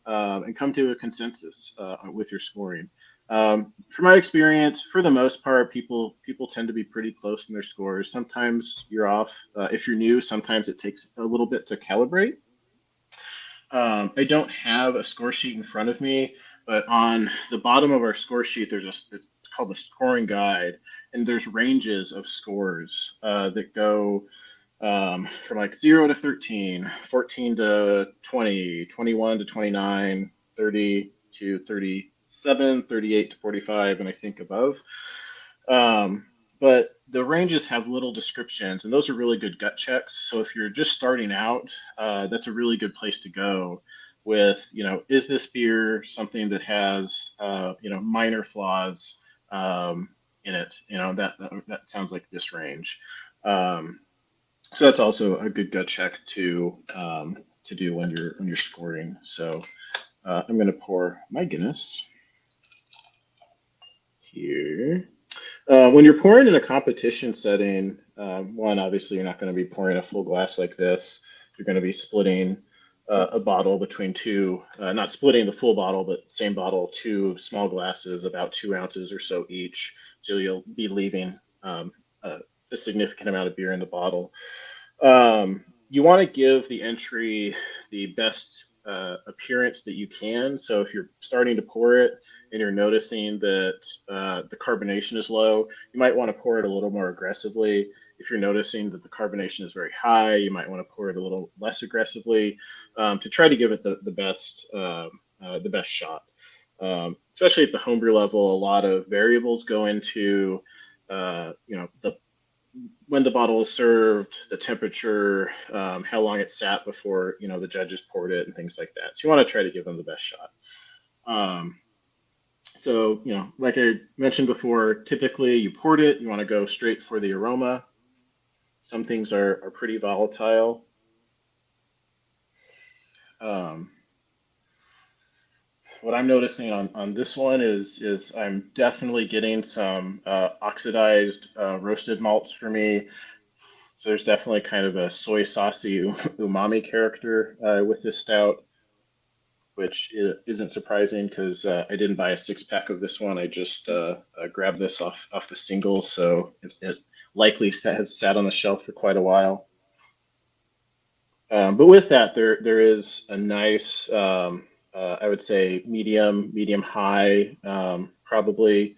and come to a consensus with your scoring. From my experience, for the most part, people tend to be pretty close in their scores. Sometimes you're off. If you're new, sometimes it takes a little bit to calibrate. I don't have a score sheet in front of me, but on the bottom of our score sheet, it's called the scoring guide, and there's ranges of scores that go from like 0 to 13, 14 to 20, 21 to 29, 30 to 37, 38 to 45, and I think above. But the ranges have little descriptions, and those are really good gut checks. So if you're just starting out, that's a really good place to go, with, is this beer something that has, minor flaws in it? That sounds like this range. So that's also a good gut check to do when you're scoring. So I'm going to pour my Guinness here. When you're pouring in a competition setting, one, obviously, you're not going to be pouring a full glass like this. You're going to be splitting a bottle between two, not splitting the full bottle, but same bottle, two small glasses, about 2 ounces or so each. So you'll be leaving a significant amount of beer in the bottle. You want to give the entry the best appearance that you can. So if you're starting to pour it and you're noticing that the carbonation is low, you might want to pour it a little more aggressively. If you're noticing that the carbonation is very high, you might want to pour it a little less aggressively to try to give it the best shot. Especially at the homebrew level, a lot of variables go into the when the bottle is served, the temperature, how long it sat before the judges poured it, and things like that. So you want to try to give them the best shot. So like I mentioned before, typically you poured it, you want to go straight for the aroma. Some things are pretty volatile. What I'm noticing on this one is I'm definitely getting some oxidized roasted malts for me. So there's definitely kind of a soy saucy umami character with this stout, which isn't surprising because I didn't buy a 6-pack of this one. I just grabbed this off the single, so it likely has sat on the shelf for quite a while. But with that, there is a nice, I would say medium high, probably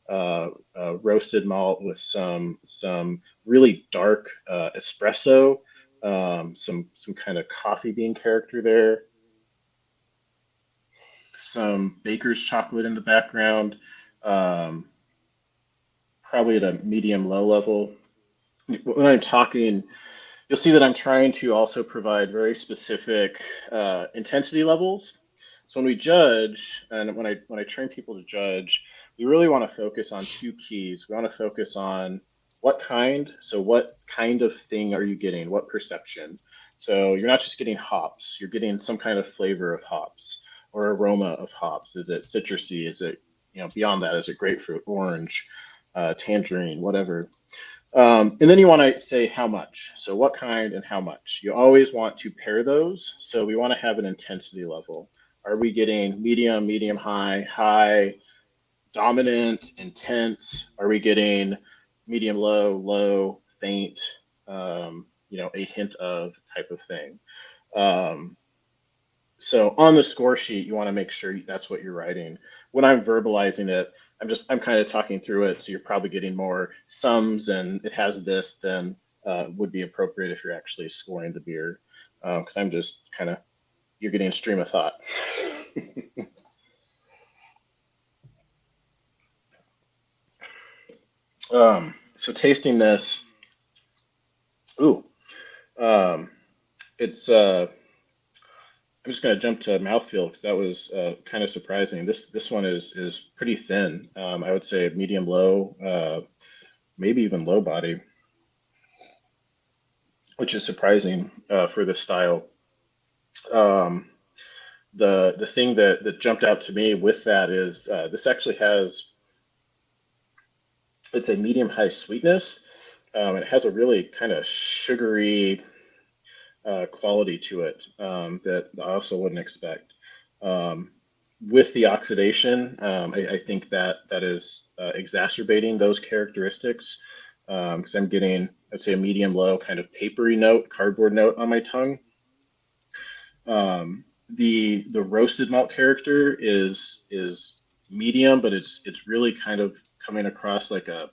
roasted malt with some really dark espresso, some kind of coffee bean character there, some baker's chocolate in the background, um, probably at a medium low level. When I'm talking, you'll see that I'm trying to also provide very specific intensity levels. So when we judge, and when I train people to judge, we really want to focus on two keys. We want to focus on what kind. So what kind of thing are you getting? What perception? So you're not just getting hops. You're getting some kind of flavor of hops or aroma of hops. Is it citrusy? Is it beyond that? Is it grapefruit, orange, tangerine, whatever? And then you want to say how much. So what kind and how much. You always want to pair those. So we want to have an intensity level. Are we getting medium high, high, dominant, intense? Are we getting medium low, low, faint, a hint of type of thing? Um, so on the score sheet, you want to make sure that's what you're writing. When I'm verbalizing it, I'm kind of talking through it. So you're probably getting more sums and it has this than would be appropriate if you're actually scoring the beer. Because I'm just kind of, you're getting a stream of thought. So tasting this, ooh, um, it's I'm just going to jump to mouthfeel because that was kind of surprising. This one is pretty thin. I would say medium low, maybe even low body, which is surprising for this style. Um, the thing that jumped out to me with that is this actually has, it's a medium high sweetness. It has a really kind of sugary quality to it that I also wouldn't expect. Um, with the oxidation, I think that is exacerbating those characteristics because I'm getting, I'd say, a medium low kind of papery note, cardboard note on my tongue. The roasted malt character is medium, but it's really kind of coming across like a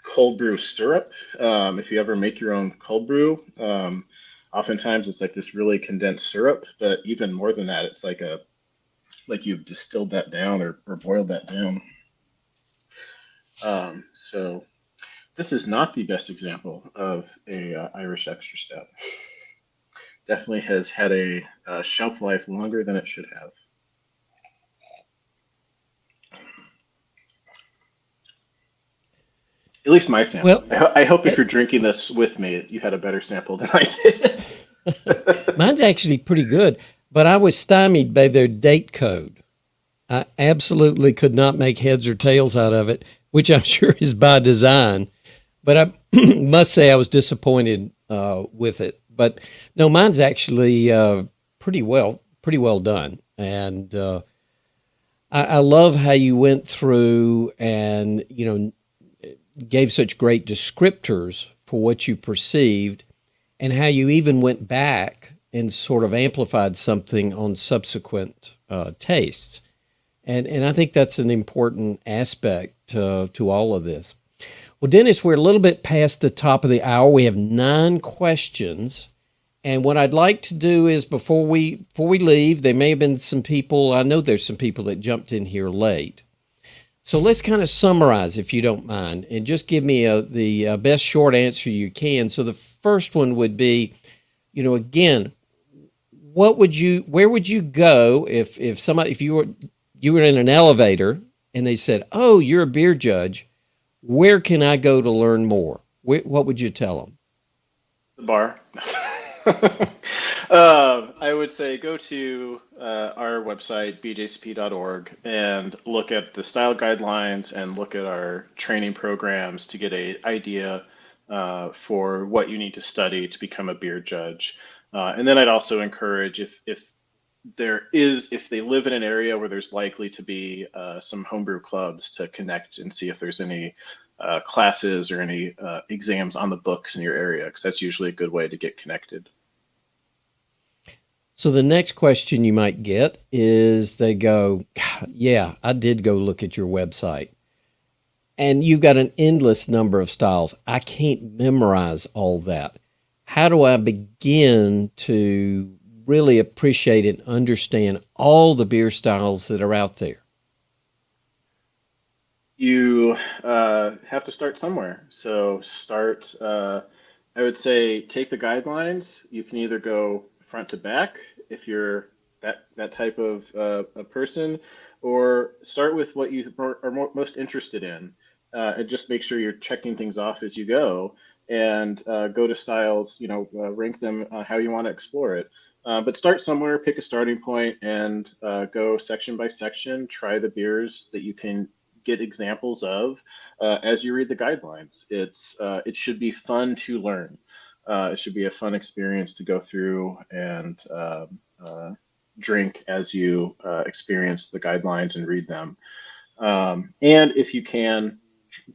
cold brew syrup. If you ever make your own cold brew, oftentimes it's like this really condensed syrup, but even more than that, it's like you've distilled that down or boiled that down. So this is not the best example of a Irish extra stout. definitely has had a shelf life longer than it should have. At least my Well, sample. I hope if eh, you're drinking this with me, you had a better sample than I did. mine's actually pretty good, but I was stymied by their date code. I absolutely could not make heads or tails out of it, which I'm sure is by design. But I must say I was disappointed with it. But no, mine's actually pretty well done. And I love how you went through and gave such great descriptors for what you perceived, and how you even went back and sort of amplified something on subsequent tastes. And I think that's an important aspect to all of this. Well, Dennis, we're a little bit past the top of the hour. We have 9 questions. And what I'd like to do is before we leave, there may have been some people, I know there's some people that jumped in here late. So let's kind of summarize, if you don't mind, and just give me the best short answer you can. So the first one would be, again, where would you go if you were in an elevator and they said, "Oh, you're a beer judge. Where can I go to learn more?" What would you tell them? The bar. I would say go to our website, bjcp.org, and look at the style guidelines and look at our training programs to get an idea for what you need to study to become a beer judge. And then I'd also encourage if they live in an area where there's likely to be some homebrew clubs, to connect and see if there's any classes or any exams on the books in your area, because that's usually a good way to get connected. So the next question you might get is they go, "Yeah, I did go look at your website. And you've got an endless number of styles. I can't memorize all that. How do I begin to really appreciate and understand all the beer styles that are out there?" You have to start somewhere. So I would say take the guidelines. You can either go front to back if you're that type of a person, or start with what you are most interested in, and just make sure you're checking things off as you go, and go to styles. Rank them how you want to explore it. But start somewhere, pick a starting point, and go section by section. Try the beers that you can get examples of as you read the guidelines. It should be fun to learn. It should be a fun experience to go through and drink as you experience the guidelines and read them. And if you can,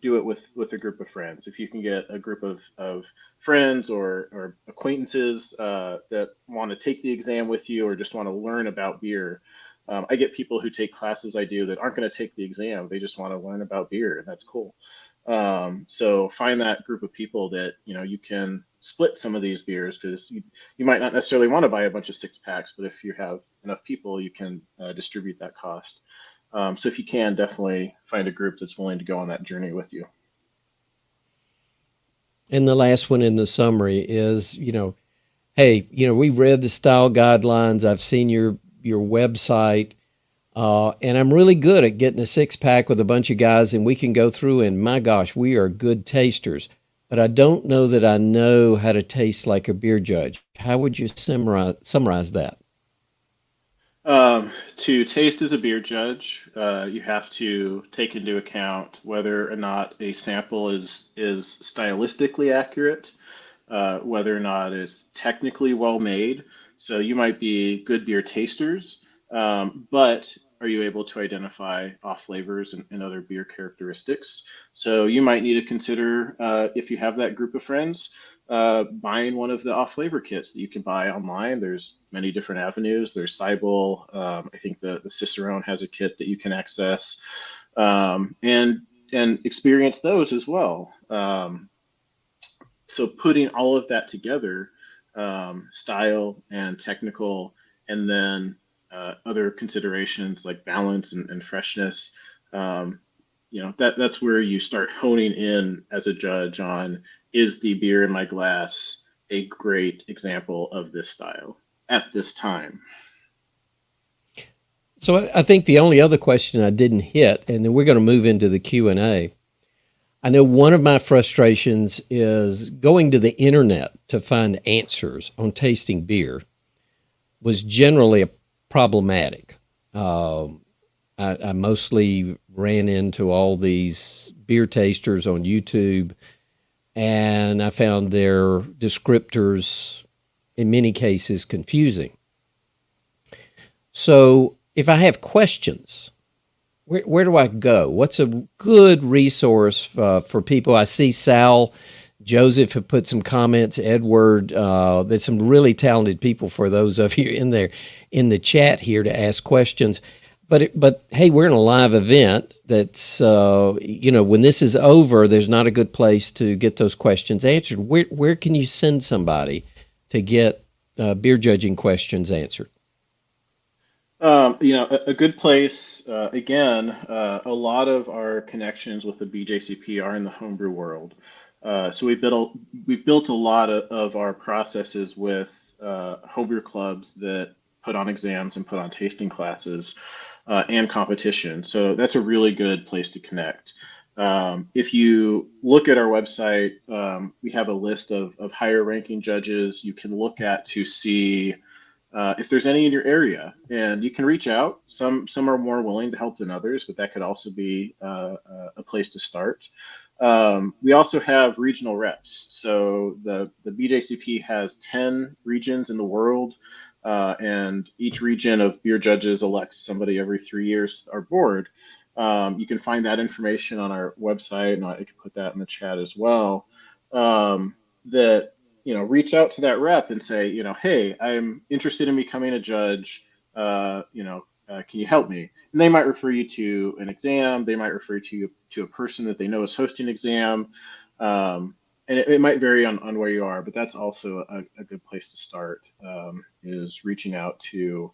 do it with a group of friends. If you can get a group of friends or acquaintances that want to take the exam with you or just want to learn about beer. I get people who take classes I do that aren't going to take the exam. They just want to learn about beer, and that's cool. So find that group of people that you can split some of these beers, because you might not necessarily want to buy a bunch of 6 packs, but if you have enough people, you can distribute that cost. So if you can, definitely find a group that's willing to go on that journey with you. And the last one in the summary is, hey, we read the style guidelines. I've seen your website, and I'm really good at getting a 6 pack with a bunch of guys, and we can go through. And my gosh, we are good tasters. But I don't know that I know how to taste like a beer judge. How would you summarize that? To taste as a beer judge, you have to take into account whether or not a sample is stylistically accurate, whether or not it's technically well made. So you might be good beer tasters, but are you able to identify off flavors and other beer characteristics? So you might need to consider, if you have that group of friends, buying one of the off flavor kits that you can buy online. There's many different avenues. There's Cybele. I think the Cicerone has a kit that you can access, and experience those as well. So putting all of that together, style and technical, and then other considerations like balance and freshness, um, that's where you start honing in as a judge on, is the beer in my glass a great example of this style at this time. So I think the only other question I didn't hit, and then we're going to move into the Q&A. I know one of my frustrations is going to the internet to find answers on tasting beer was generally problematic. I mostly ran into all these beer tasters on YouTube, and I found their descriptors, in many cases, confusing. So if I have questions, where do I go? What's a good resource for people? I see Sal, Joseph have put some comments, Edward, there's some really talented people for those of you in there in the chat here to ask questions. But hey, we're in a live event that's, when this is over, there's not a good place to get those questions answered. Where can you send somebody to get beer judging questions answered? A good place, again, a lot of our connections with the BJCP are in the homebrew world. So we've built a lot of our processes with homebrew clubs that put on exams and put on tasting classes and competition. So that's a really good place to connect. If you look at our website, we have a list of higher ranking judges you can look at to see if there's any in your area, and you can reach out. Some are more willing to help than others, but that could also be a place to start. We also have regional reps. So the BJCP has 10 regions in the world, and each region of beer judges elects somebody every 3 years to our board. You can find that information on our website, and I can put that in the chat as well. Reach out to that rep and say, hey, I'm interested in becoming a judge. Can you help me? And they might refer you to an exam. They might refer you to a person that they know is hosting an exam. And it might vary on where you are, but that's also a good place to start, is reaching out to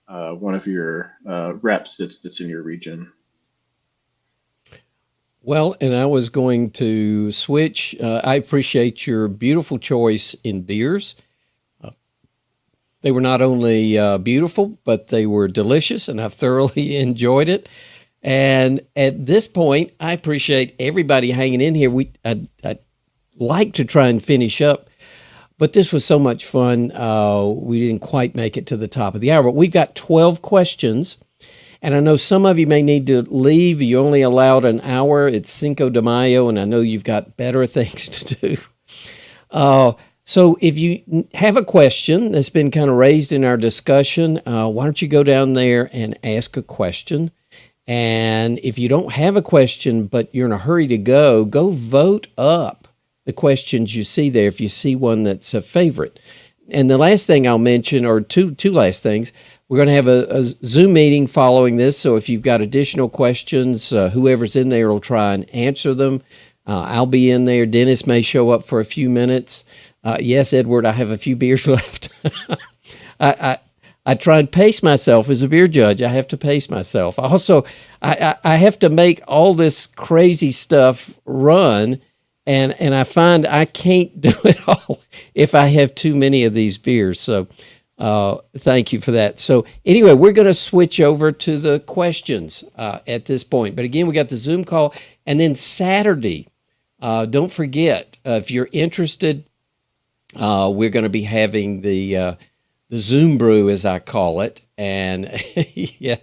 one of your reps that's in your region. Well, and I was going to switch. I appreciate your beautiful choice in beers. They were not only beautiful, but they were delicious, and I've thoroughly enjoyed it. And at this point, I appreciate everybody hanging in here. I'd like to try and finish up, but this was so much fun. We didn't quite make it to the top of the hour, but we've got 12 questions. And I know some of you may need to leave. You only allowed an hour. It's Cinco de Mayo, and I know you've got better things to do. So if you have a question that's been kind of raised in our discussion, why don't you go down there and ask a question? And if you don't have a question, but you're in a hurry to go vote up the questions you see there if you see one that's a favorite. And the last thing I'll mention, or two last things, we're going to have a Zoom meeting following this, so if you've got additional questions, whoever's in there will try and answer them. I'll be in there. Dennis may show up for a few minutes. Yes, Edward, I have a few beers left. I try and pace myself as a beer judge. I have to pace myself. Also, I have to make all this crazy stuff run, and I find I can't do it all if I have too many of these beers. So thank you for that. So anyway, we're going to switch over to the questions at this point. But again, we got the Zoom call. And then Saturday, don't forget, if you're interested, we're going to be having the Zoom brew, as I call it. And yeah,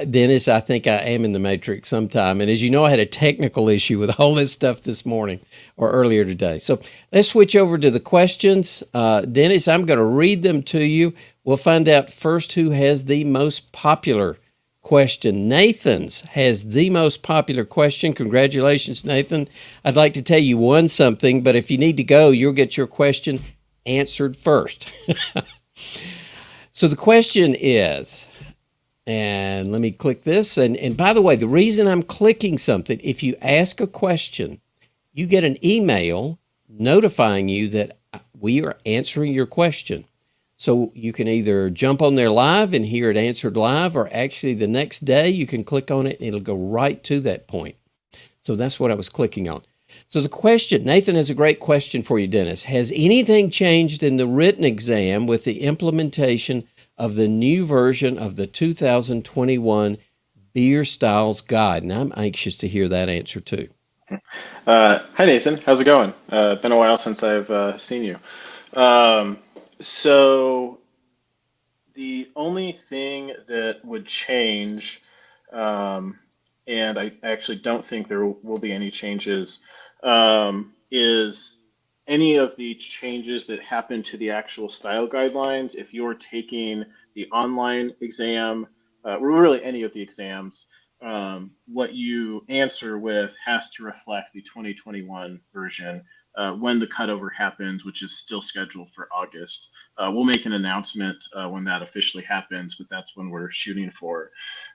Dennis, I think I am in the Matrix sometime. And as you know, I had a technical issue with all this stuff this morning or earlier today. So let's switch over to the questions. Dennis, I'm going to read them to you. We'll find out first who has the most popular question. Nathan's has the most popular question. Congratulations, Nathan. I'd like to tell you won something, but if you need to go, you'll get your question answered first. So the question is, and let me click this. And by the way, the reason I'm clicking something, if you ask a question, you get an email notifying you that we are answering your question. So you can either jump on there live and hear it answered live, or actually the next day you can click on it and it'll go right to that point. So that's what I was clicking on. So the question, Nathan has a great question for you, Dennis. Has anything changed in the written exam with the implementation of the new version of the 2021 Beer Styles Guide? And I'm anxious to hear that answer too. Hi Nathan, how's it going? Been a while since I've seen you. Um, so the only thing that would change, um, and I actually don't think there will be any changes, is any of the changes that happen to the actual style guidelines. If you're taking the online exam, or really any of the exams, what you answer with has to reflect the 2021 version when the cutover happens, which is still scheduled for August. We'll make an announcement when that officially happens, but that's when we're shooting for.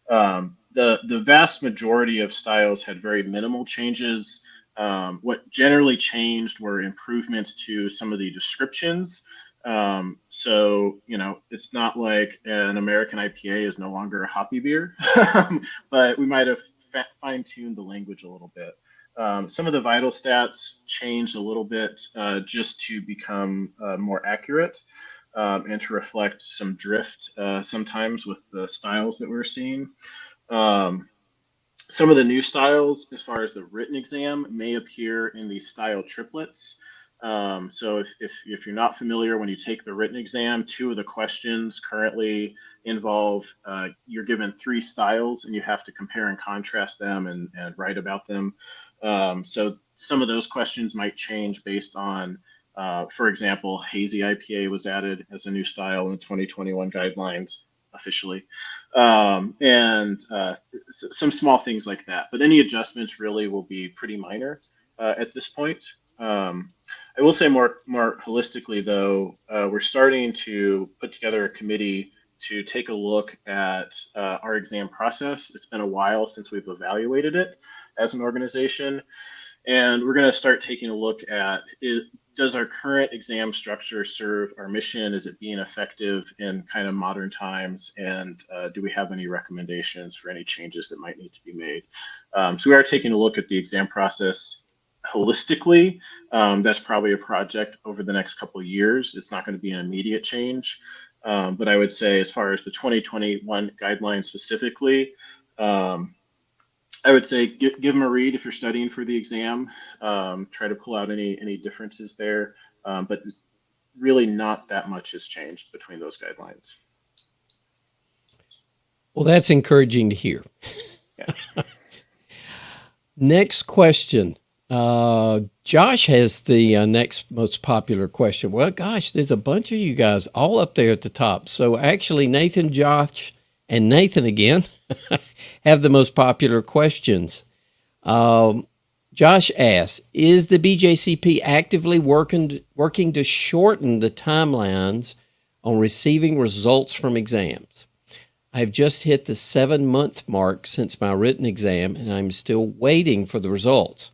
The vast majority of styles had very minimal changes. What generally changed were improvements to some of the descriptions. So, it's not like an American IPA is no longer a hoppy beer, but we might have fine-tuned the language a little bit. Some of the vital stats changed a little bit just to become more accurate and to reflect some drift sometimes with the styles that we're seeing. Um, some of the new styles, as far as the written exam, may appear in the style triplets. So if you're not familiar, when you take the written exam, two of the questions currently involve you're given three styles and you have to compare and contrast them and write about them. So some of those questions might change based on, for example, hazy IPA was added as a new style in the 2021 guidelines officially, and some small things like that. But any adjustments really will be pretty minor at this point. I will say more holistically, though, we're starting to put together a committee to take a look at our exam process. It's been a while since we've evaluated it as an organization, and we're going to start taking a look at it. Does our current exam structure serve our mission? Is it being effective in kind of modern times? And do we have any recommendations for any changes that might need to be made? So we are taking a look at the exam process holistically. That's probably a project over the next couple of years. It's not going to be an immediate change. But I would say as far as the 2021 guidelines specifically, I would say give them a read if you're studying for the exam. Try to pull out any differences there, but really not that much has changed between those guidelines. Well, that's encouraging to hear. Yeah. Next question. Josh has the next most popular question. Well, gosh, there's a bunch of you guys all up there at the top. So actually, Nathan, Josh, and Nathan again have the most popular questions. Josh asks, is the BJCP actively working to shorten the timelines on receiving results from exams? I've just hit the 7-month mark since my written exam, and I'm still waiting for the results.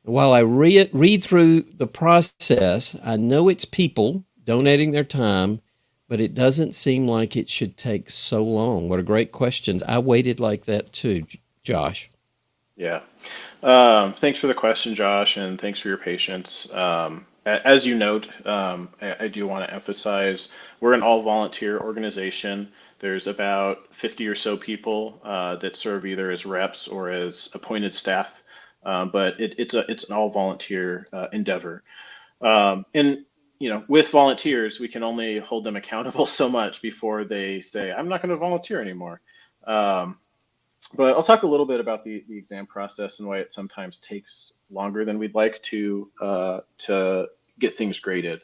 While I read through the process, I know it's people donating their time, but it doesn't seem like it should take so long. What a great question. I waited like that too, Josh. Yeah. Thanks for the question, Josh, and thanks for your patience. As you note, I do want to emphasize we're an all-volunteer organization. There's about 50 or so people that serve either as reps or as appointed staff, but it's an all-volunteer endeavor. And with volunteers, we can only hold them accountable so much before they say, "I'm not going to volunteer anymore." But I'll talk a little bit about the exam process and why it sometimes takes longer than we'd like to get things graded.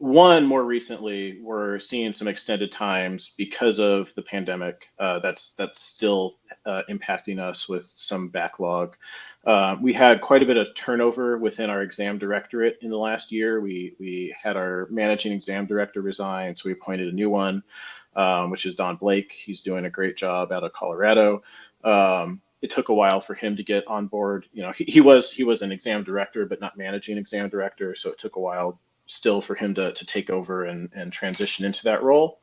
One, more recently, we're seeing some extended times because of the pandemic. That's still impacting us with some backlog. We had quite a bit of turnover within our exam directorate in the last year. We had our managing exam director resign, so we appointed a new one, which is Don Blake. He's doing a great job out of Colorado. It took a while for him to get on board. He was an exam director, but not managing exam director, so it took a while still for him to take over and transition into that role.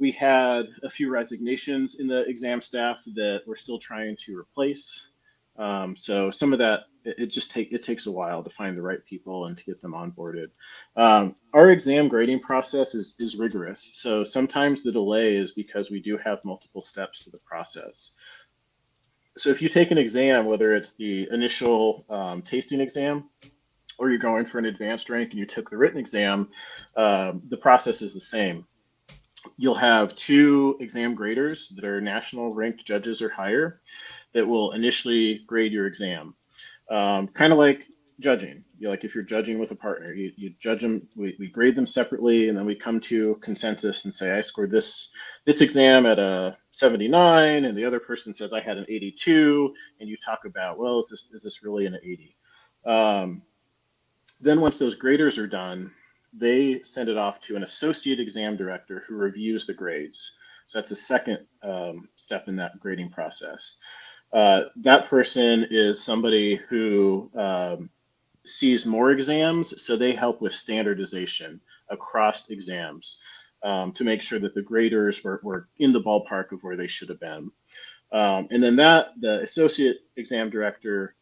We had a few resignations in the exam staff that we're still trying to replace. So some of that, it takes a while to find the right people and to get them onboarded. Our exam grading process is rigorous. So sometimes the delay is because we do have multiple steps to the process. So if you take an exam, whether it's the initial tasting exam or you're going for an advanced rank and you took the written exam, the process is the same. You'll have two exam graders that are national ranked judges or higher that will initially grade your exam. Kind of like judging. Like if you're judging with a partner, you judge them, we grade them separately, and then we come to consensus and say, I scored this exam at a 79, and the other person says I had an 82, and you talk about, well, is this really an 80? Um, then once those graders are done, they send it off to an associate exam director who reviews the grades. So that's the second step in that grading process. That person is somebody who sees more exams, so they help with standardization across exams to make sure that the graders were in the ballpark of where they should have been. And then the associate exam director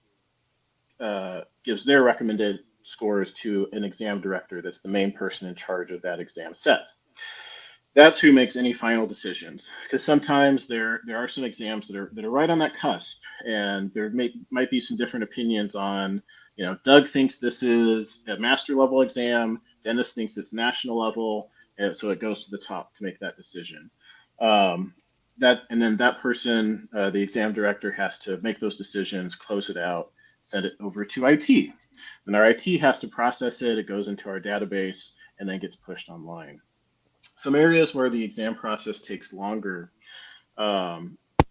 gives their recommended scores to an exam director that's the main person in charge of that exam set. That's who makes any final decisions, because sometimes there are some exams that are right on that cusp, and there might be some different opinions on, Doug thinks this is a master level exam, Dennis thinks it's national level, and so it goes to the top to make that decision. And then that person, the exam director, has to make those decisions, close it out, send it over to IT. Then our IT has to process it, it goes into our database, and then gets pushed online. Some areas where the exam process takes longer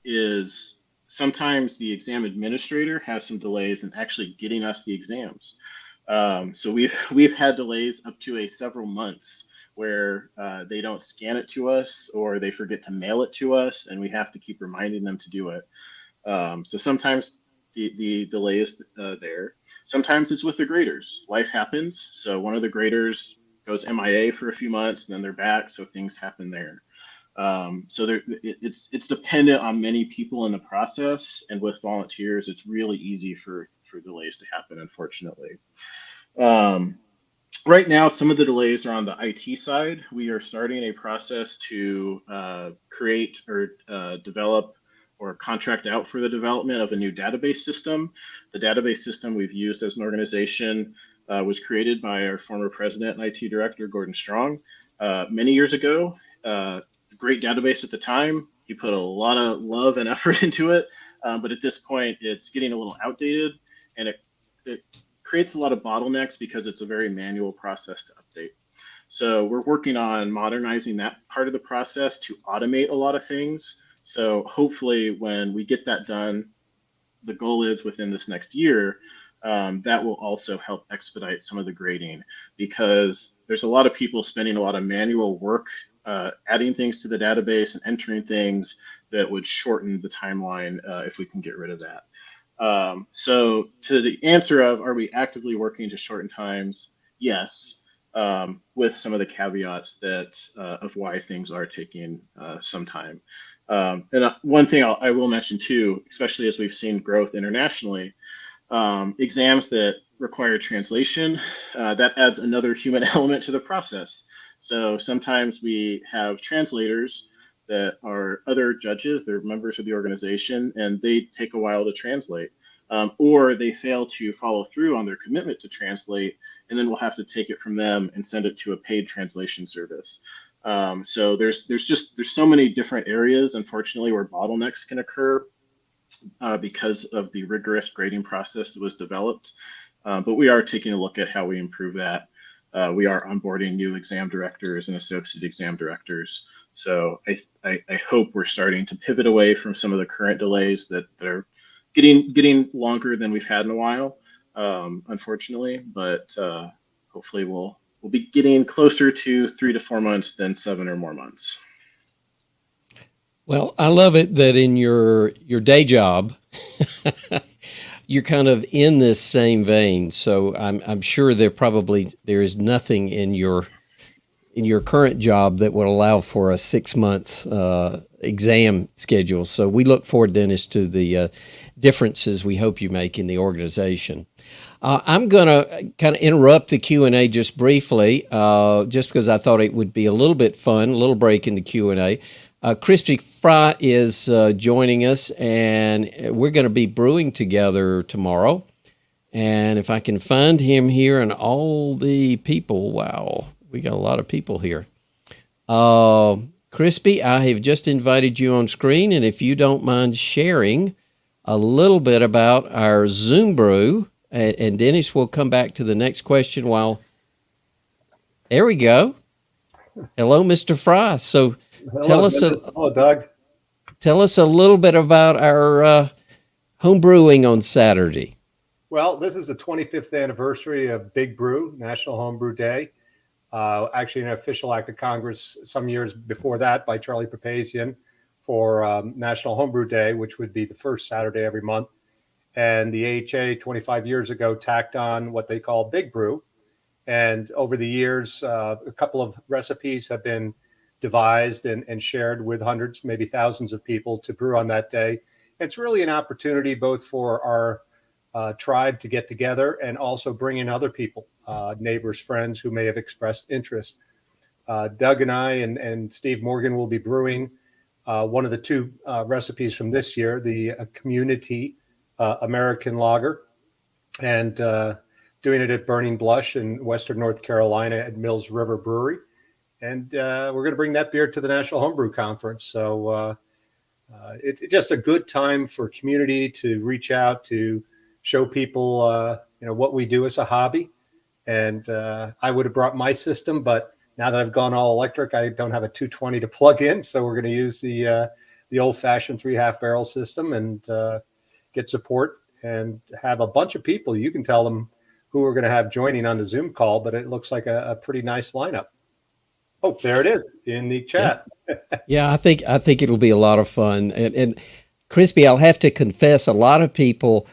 is sometimes the exam administrator has some delays in actually getting us the exams. So we've had delays up to several months where they don't scan it to us or they forget to mail it to us, and we have to keep reminding them to do it. So sometimes the delay is there. Sometimes it's with the graders. Life happens. So one of the graders goes MIA for a few months, and then they're back. So things happen there. So it's dependent on many people in the process, and with volunteers, it's really easy for delays to happen, unfortunately. Right now, some of the delays are on the IT side. We are starting a process to create or develop or contract out for the development of a new database system. The database system we've used as an organization was created by our former president and IT director, Gordon Strong, many years ago. Great database at the time. He put a lot of love and effort into it, but at this point, it's getting a little outdated, and it creates a lot of bottlenecks because it's a very manual process to update. So we're working on modernizing that part of the process to automate a lot of things. So hopefully when we get that done, the goal is within this next year, that will also help expedite some of the grading, because there's a lot of people spending a lot of manual work adding things to the database and entering things that would shorten the timeline if we can get rid of that. So to the answer of, are we actively working to shorten times? Yes, with some of the caveats that of why things are taking some time. And one thing I will mention too, especially as we've seen growth internationally, exams that require translation, that adds another human element to the process. So sometimes we have translators that are other judges, they're members of the organization, and they take a while to translate. Or they fail to follow through on their commitment to translate, and then we'll have to take it from them and send it to a paid translation service. So there's so many different areas, unfortunately, where bottlenecks can occur because of the rigorous grading process that was developed. But we are taking a look at how we improve that. We are onboarding new exam directors and associate exam directors. So I hope we're starting to pivot away from some of the current delays that are getting longer than we've had in a while, unfortunately. But hopefully we'll be getting closer to 3 to 4 months than 7 or more months. Well, I love it that in your day job, you're kind of in this same vein. So I'm sure there is nothing in your in your current job that would allow for a 6 month exam schedule. So we look forward, Dennis, to the differences we hope you make in the organization. I'm going to kind of interrupt the Q&A just briefly, just because I thought it would be a little bit fun, a little break in the Q&A. Crispy Fry is joining us, and we're going to be brewing together tomorrow. And if I can find him here and all the people, wow, we got a lot of people here. Crispy, I have just invited you on screen, and if you don't mind sharing a little bit about our Zoom brew, and Dennis will come back to the next question while... There we go. Hello, Mr. Fry. So Hello, hello, Doug. Tell us a little bit about our home brewing on Saturday. Well, this is the 25th anniversary of Big Brew, National Homebrew Day. Actually, an official act of Congress some years before that by Charlie Papazian for National Homebrew Day, which would be the first Saturday every month. And the AHA 25 years ago tacked on what they call Big Brew. And over the years, a couple of recipes have been devised and shared with hundreds, maybe thousands of people to brew on that day. It's really an opportunity both for our tribe to get together and also bring in other people, neighbors, friends who may have expressed interest. Doug and I and Steve Morgan will be brewing one of the two recipes from this year, the community American lager, and doing it at Burning Blush in Western North Carolina at Mills River Brewery. And we're going to bring that beer to the National Homebrew Conference. So it's just a good time for community to reach out to show people, what we do as a hobby. And I would have brought my system, but now that I've gone all electric, I don't have a 220 to plug in. So we're going to use the old-fashioned 3.5 barrel system and get support and have a bunch of people. You can tell them who we're going to have joining on the Zoom call, but it looks like a pretty nice lineup. Oh, there it is in the chat. Yeah, I think it'll be a lot of fun. And Crispy, I'll have to confess, a lot of people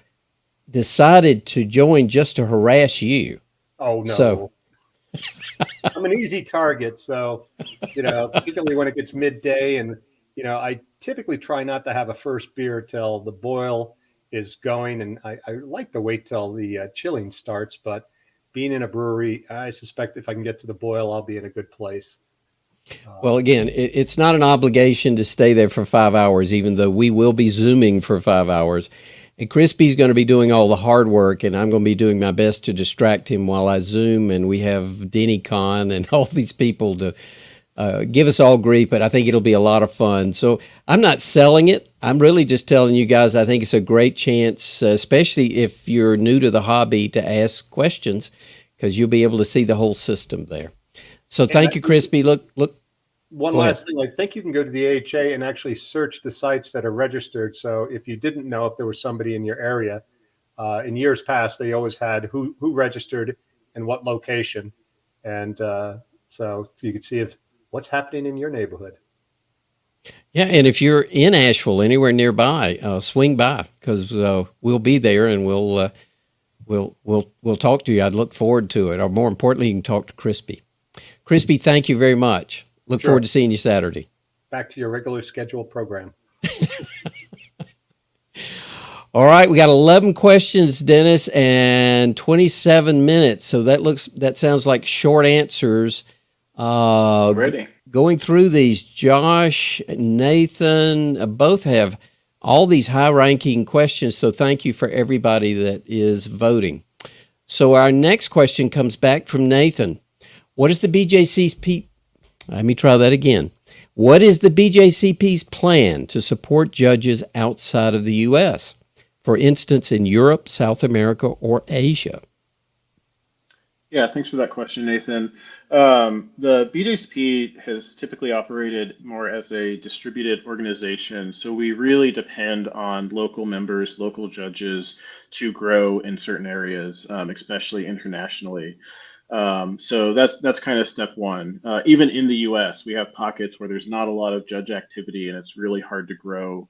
decided to join just to harass you. Oh, no. So. I'm an easy target. So, particularly when it gets midday and, I typically try not to have a first beer till the boil is going. And I like to wait till the chilling starts, but being in a brewery, I suspect if I can get to the boil, I'll be in a good place. Well, again, it's not an obligation to stay there for 5 hours, even though we will be Zooming for 5 hours. And Crispy's going to be doing all the hard work, and I'm going to be doing my best to distract him while I Zoom. And we have Denny Con and all these people to give us all grief, but I think it'll be a lot of fun. So I'm not selling it. I'm really just telling you guys I think it's a great chance, especially if you're new to the hobby, to ask questions, because you'll be able to see the whole system there. So thank you, Crispy. Look. One last thing, I think you can go to the AHA and actually search the sites that are registered. So if you didn't know if there was somebody in your area, in years past, they always had who registered and what location. And so you could see what's happening in your neighborhood. Yeah, and if you're in Asheville, anywhere nearby, swing by, because we'll be there and we'll talk to you. I'd look forward to it. Or more importantly, you can talk to Crispy. Crispy, thank you very much. Look forward to seeing you Saturday. Back to your regular scheduled program. All right, we got 11 questions, Dennis, and 27 minutes. So that sounds like short answers. Ready. Going through these, Josh, Nathan, both have all these high-ranking questions. So thank you for everybody that is voting. So our next question comes back from Nathan. What is the BJCP? Let me try that again. What is the BJCP's plan to support judges outside of the U.S., for instance, in Europe, South America, or Asia? Yeah, thanks for that question, Nathan. The BJCP has typically operated more as a distributed organization, so we really depend on local members, local judges to grow in certain areas, especially internationally. So that's kind of step one. Even in the U.S., we have pockets where there's not a lot of judge activity and it's really hard to grow.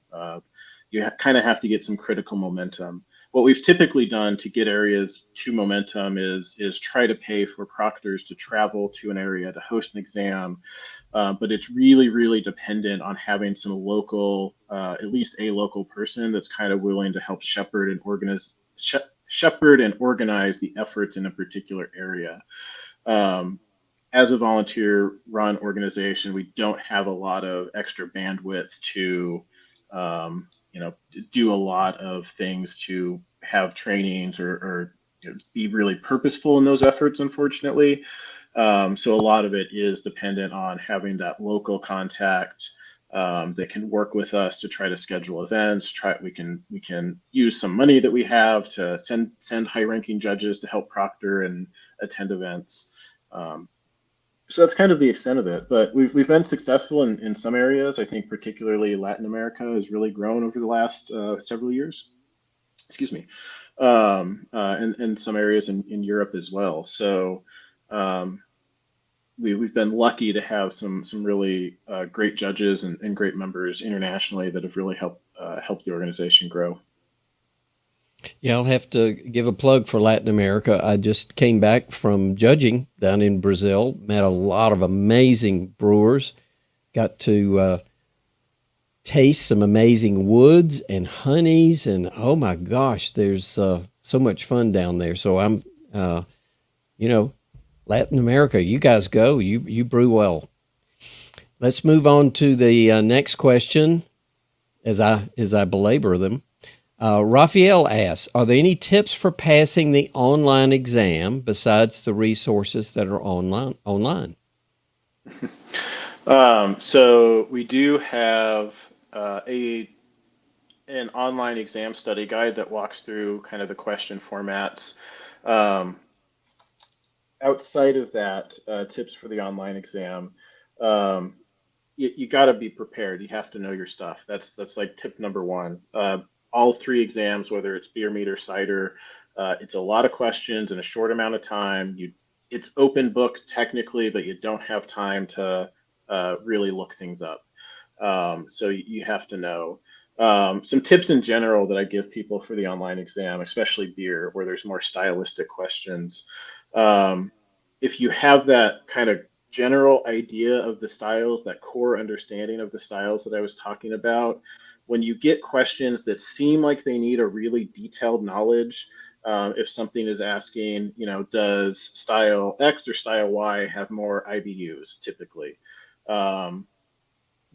You kind of have to get some critical momentum. what we've typically done to get areas to momentum is try to pay for proctors to travel to an area to host an exam. But it's really, really dependent on having some local, at least a local person that's kind of willing to help shepherd and organize the efforts in a particular area. As a volunteer-run organization, we don't have a lot of extra bandwidth to, do a lot of things to have trainings or be really purposeful in those efforts, unfortunately. So a lot of it is dependent on having that local contact that can work with us to try to schedule events. We can use some money that we have to send high-ranking judges to help proctor and attend events. So that's kind of the extent of it. But we've been successful in some areas. I think particularly Latin America has really grown over the last several years. Excuse me. And some areas in Europe as well. So we've been lucky to have some really great judges and great members internationally that have really helped the organization grow. Yeah, I'll have to give a plug for Latin America. I just came back from judging down in Brazil, met a lot of amazing brewers, got to taste some amazing woods and honeys, and oh my gosh, there's so much fun down there. So I'm, Latin America, you guys go, you brew well. Let's move on to the next question as I belabor them. Raphael asks, are there any tips for passing the online exam besides the resources that are online? So we do have an online exam study guide that walks through kind of the question formats. Outside of that, tips for the online exam, you got to be prepared. You have to know your stuff. That's like tip number one. All three exams, whether it's beer, mead, or cider, it's a lot of questions in a short amount of time. It's open book technically, but you don't have time to really look things up. So you have to know. Some tips in general that I give people for the online exam, especially beer, where there's more stylistic questions. If you have that kind of general idea of the styles, that core understanding of the styles that I was talking about, when you get questions that seem like they need a really detailed knowledge, if something is asking, does style X or style Y have more IBUs typically?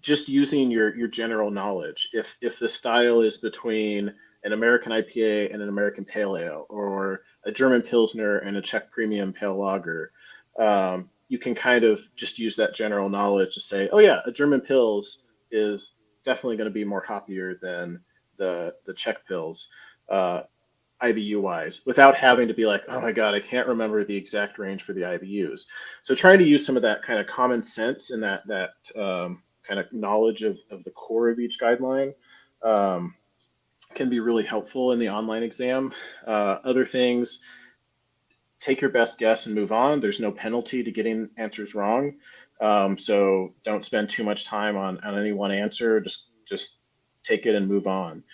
Just using your general knowledge. If the style is between an American IPA and an American Pale Ale, or a German Pilsner and a Czech Premium Pale Lager, you can kind of just use that general knowledge to say, oh yeah, a German Pils is definitely going to be more hoppier than the Czech Pils, IBU wise, without having to be like, oh my God, I can't remember the exact range for the IBUs. So trying to use some of that kind of common sense and that kind of knowledge of the core of each guideline can be really helpful in the online exam. Other things, take your best guess and move on. There's no penalty to getting answers wrong. So don't spend too much time on any one answer. Just take it and move on.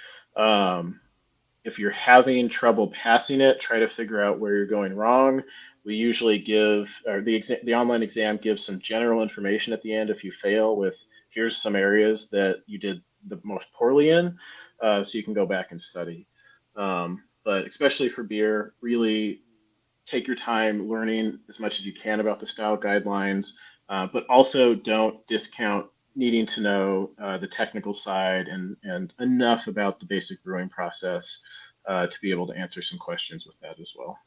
If you're having trouble passing it, try to figure out where you're going wrong. We usually the online exam gives some general information at the end if you fail with, here's some areas that you did the most poorly in, so you can go back and study. But especially for beer, really take your time learning as much as you can about the style guidelines, but also don't discount needing to know the technical side and enough about the basic brewing process to be able to answer some questions with that as well.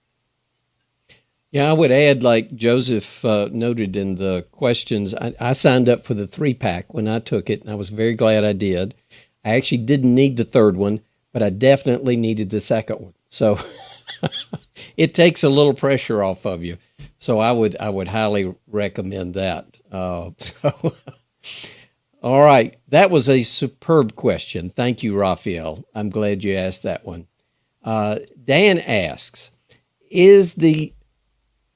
Yeah, I would add, like Joseph noted in the questions, I signed up for the 3-pack when I took it, and I was very glad I did. I actually didn't need the third one, but I definitely needed the second one. So it takes a little pressure off of you. So I would highly recommend that. All right, that was a superb question. Thank you, Raphael. I'm glad you asked that one. Dan asks, is the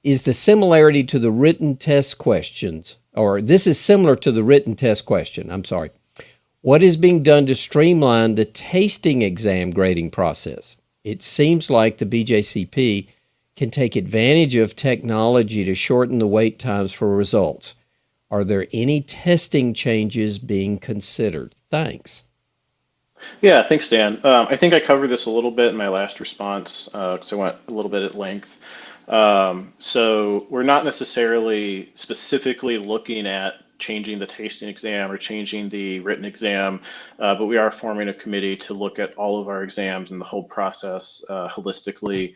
similarity to the written test questions, or this is similar to the written test question, I'm sorry. What is being done to streamline the tasting exam grading process? it seems like the BJCP can take advantage of technology to shorten the wait times for results. Are there any testing changes being considered? Thanks. Yeah, thanks, Dan. I think I covered this a little bit in my last response because I went a little bit at length. So we're not necessarily specifically looking at changing the tasting exam or changing the written exam, but we are forming a committee to look at all of our exams and the whole process holistically.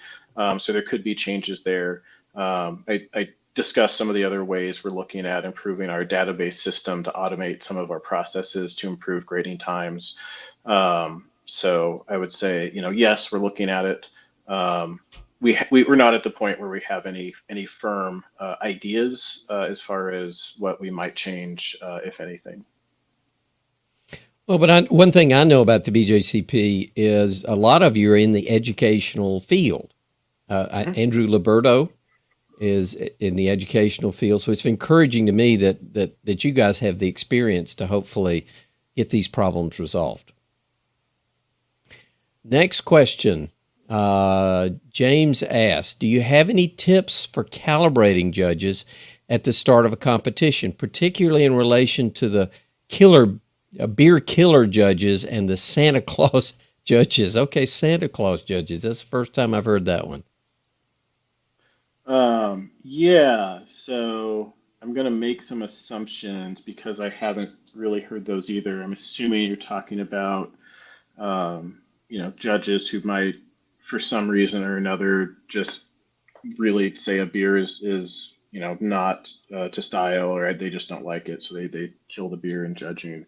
So there could be changes there. I discussed some of the other ways we're looking at improving our database system to automate some of our processes to improve grading times. So I would say, yes, we're looking at it. We're not at the point where we have any firm ideas as far as what we might change, if anything. Well, but one thing I know about the BJCP is a lot of you are in the educational field. Andrew Liberto is in the educational field, so it's encouraging to me that you guys have the experience to hopefully get these problems resolved. Next question. James asked, do you have any tips for calibrating judges at the start of a competition, particularly in relation to the beer killer judges and the Santa Claus judges? Okay, Santa Claus judges. That's the first time I've heard that one. Yeah, so I'm going to make some assumptions because I haven't really heard those either. I'm assuming you're talking about, judges who might, for some reason or another, just really say a beer is not to style, or they just don't like it, so they kill the beer in judging.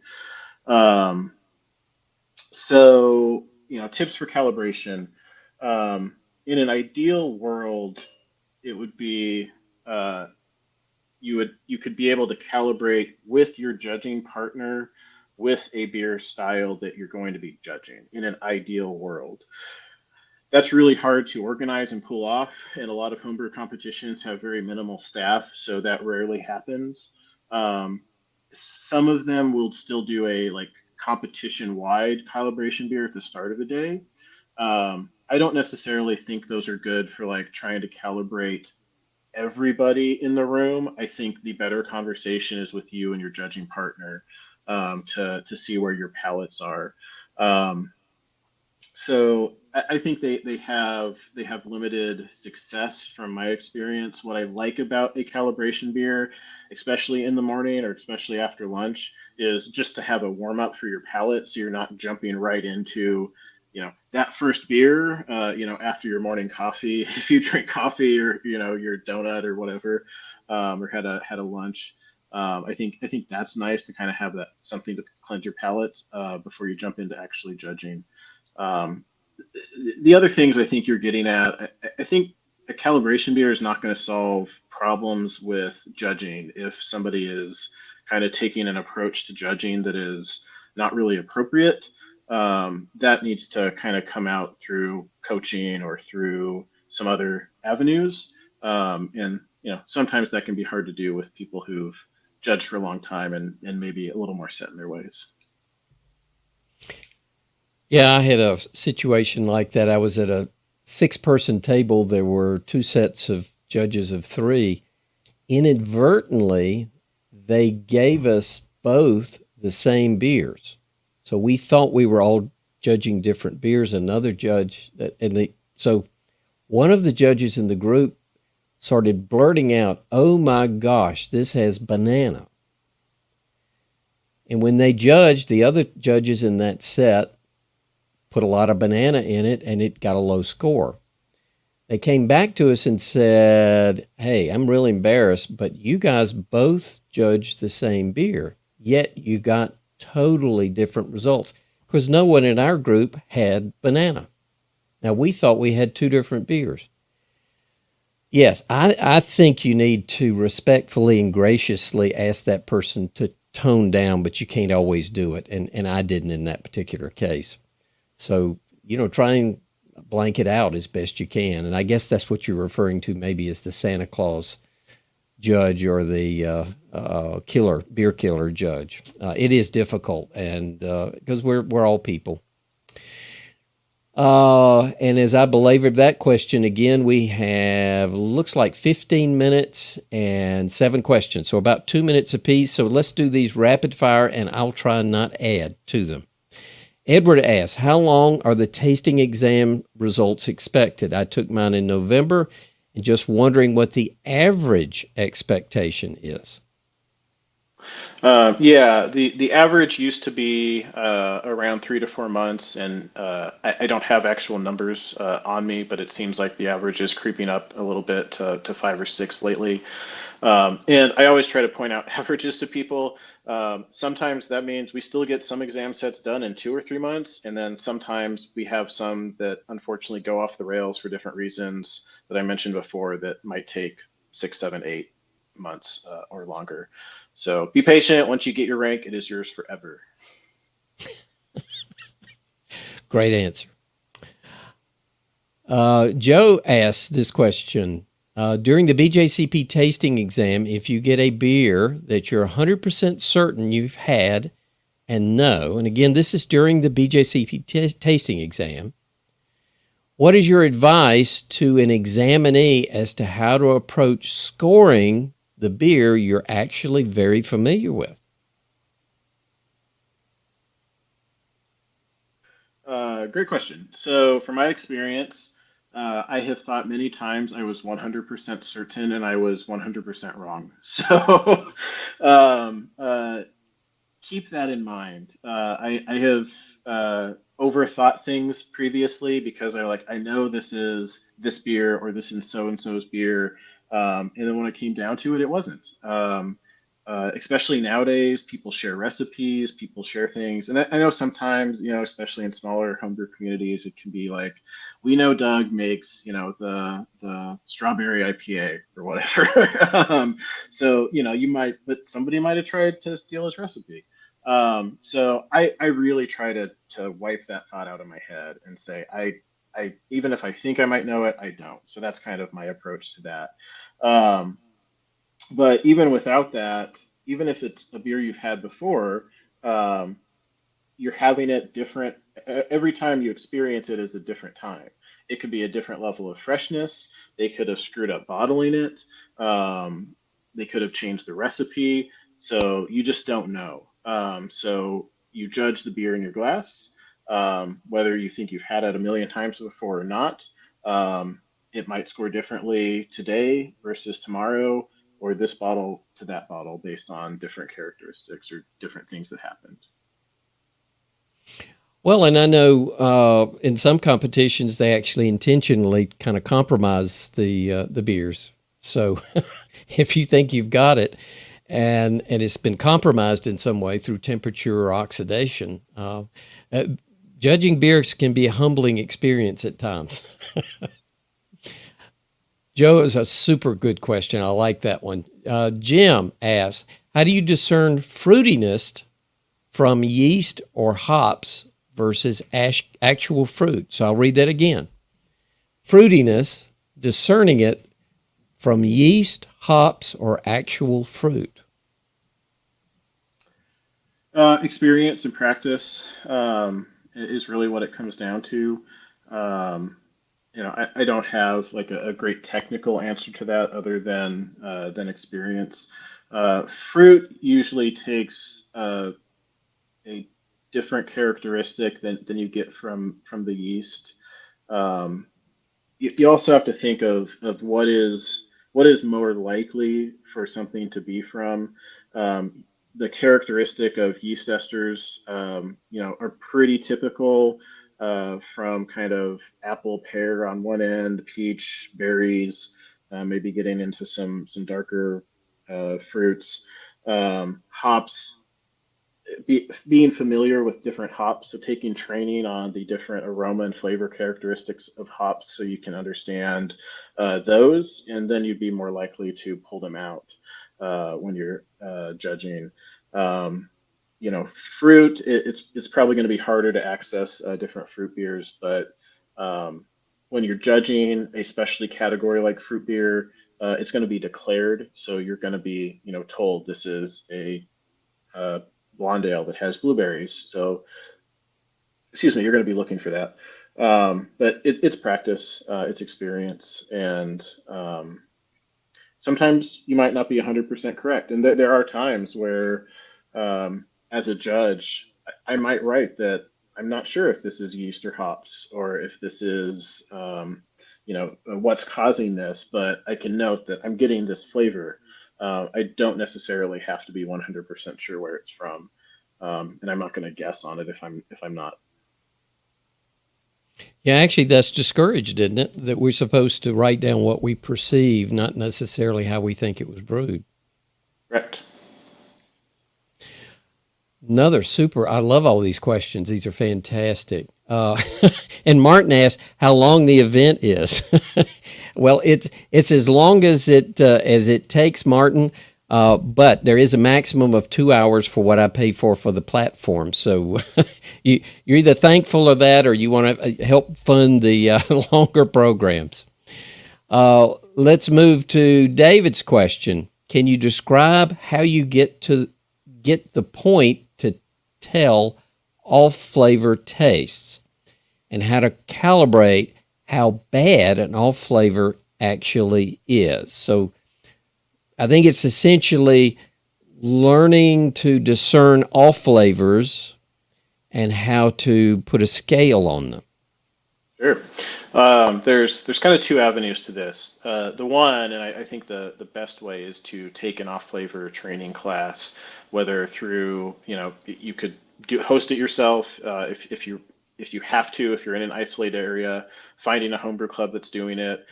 So tips for calibration. In an ideal world, it would be you could be able to calibrate with your judging partner with a beer style that you're going to be judging in an ideal world. That's really hard to organize and pull off, and a lot of homebrew competitions have very minimal staff, so that rarely happens. Some of them will still do a competition-wide calibration beer at the start of the day. I don't necessarily think those are good for trying to calibrate everybody in the room. I think the better conversation is with you and your judging partner to see where your palates are. So I think they have limited success from my experience. What I like about a calibration beer, especially in the morning or especially after lunch, is just to have a warm up for your palate, so you're not jumping right into that first beer, after your morning coffee, if you drink coffee or, your donut or whatever, or had a lunch. I think that's nice to kind of have that something to cleanse your palate before you jump into actually judging. The other things I think you're getting at, I think a calibration beer is not going to solve problems with judging if somebody is kind of taking an approach to judging that is not really appropriate. That needs to kind of come out through coaching or through some other avenues. And sometimes that can be hard to do with people who've judged for a long time and maybe a little more set in their ways. Yeah, I had a situation like that. I was at a 6-person table. There were 2 sets of judges of 3. Inadvertently, they gave us both the same beers. So we thought we were all judging different beers. Another judge, so one of the judges in the group started blurting out, "Oh my gosh, this has banana." And when they judged, the other judges in that set put a lot of banana in it, and it got a low score. They came back to us and said, "Hey, I'm really embarrassed, but you guys both judged the same beer, yet you got totally different results because no one in our group had banana." Now, we thought we had 2 different beers. Yes, I think you need to respectfully and graciously ask that person to tone down, but you can't always do it, and I didn't in that particular case. So, try and blank it out as best you can, and I guess that's what you're referring to maybe as the Santa Claus judge or the beer killer judge. It is difficult, and because we're all people. And as I belabored that question again, we have looks like 15 minutes and 7 questions, so about 2 minutes apiece. So let's do these rapid fire, and I'll try and not add to them. Edward asks, how long are the tasting exam results expected? I took mine in November, and just wondering what the average expectation is. Yeah, the average used to be around 3 to 4 months, and I don't have actual numbers on me, but it seems like the average is creeping up a little bit to 5 or 6 lately. And I always try to point out averages to people. Sometimes that means we still get some exam sets done in 2 or 3 months, and then sometimes we have some that unfortunately go off the rails for different reasons that I mentioned before that might take 6, 7, 8 months or longer. So be patient. Once you get your rank, it is yours forever. Great answer. Joe asks this question. During the BJCP tasting exam, if you get a beer that you're 100% certain you've had and know, and again, this is during the BJCP tasting exam, what is your advice to an examinee as to how to approach scoring the beer you're actually very familiar with? Great question. So, from my experience, I have thought many times I was 100% certain and I was 100% wrong. So, um, uh, keep that in mind. I have overthought things previously because I know this is this beer or this is so and so's beer, and then when it came down to it, it wasn't. Especially nowadays, people share recipes, people share things, and I know sometimes, especially in smaller homebrew communities, it can be like, we know Doug makes, the strawberry IPA or whatever. So you might, but somebody might have tried to steal his recipe. So I really try to wipe that thought out of my head and say I even if I think I might know it, I don't. So that's kind of my approach to that. Um, but even without that, even if it's a beer you've had before, um, you're having it different. Every time you experience it is a different time. It could be a different level of freshness. They could have screwed up bottling it. Um, they could have changed the recipe. So you just don't know. So you judge the beer in your glass, whether you think you've had it a million times before or not. It might score differently today versus tomorrow, or this bottle to that bottle based on different characteristics or different things that happened. Well, and I know in some competitions they actually intentionally kind of compromise the beers. So if you think you've got it, and it's been compromised in some way through temperature or oxidation, uh, judging beers can be a humbling experience at times. Joe is a super good question. I like that one. Jim asks, how do you discern fruitiness from yeast or hops versus actual fruit? So I'll read that again. Fruitiness, discerning it from yeast, hops, or actual fruit. Experience and practice is really what it comes down to. Um, I don't have like a great technical answer to that other than experience. Fruit usually takes a different characteristic than you get from the yeast. Um, you also have to think of what is more likely for something to be from. The characteristic of yeast esters, are pretty typical from kind of apple, pear on one end, peach, berries, maybe getting into some darker fruits. Hops, being familiar with different hops, so taking training on the different aroma and flavor characteristics of hops so you can understand those, and then you'd be more likely to pull them out when you're judging. Um, Fruit, it's probably going to be harder to access different fruit beers, but um, when you're judging a specialty category like fruit beer, it's going to be declared, so you're going to be, told this is a uh, blonde ale that has blueberries. So, excuse me, you're going to be looking for that. But it's practice, it's experience, and sometimes you might not be 100% correct. And there are times where, as a judge, I might write that I'm not sure if this is yeast or hops, or if this is, what's causing this, but I can note that I'm getting this flavor. I don't necessarily have to be 100% sure where it's from, and I'm not going to guess on it if I'm not. Yeah, actually, that's discouraged, isn't it? That we're supposed to write down what we perceive, not necessarily how we think it was brewed. Correct. Another super. I love all these questions. These are fantastic. And Martin asked how long the event is. Well, it's as long as it takes, Martin. But there is a maximum of 2 hours for what I pay for the platform. So you're either thankful of that or you want to help fund the longer programs. Let's move to David's question. Can you describe how you get the point to tell off flavor tastes and how to calibrate how bad an off flavor actually is? So I think it's essentially learning to discern off flavors and how to put a scale on them. Sure. There's kind of two avenues to this. The one, and I think the best way is to take an off flavor training class, whether through, you could host it yourself, if you have to, if you're in an isolated area, finding a homebrew club that's doing it.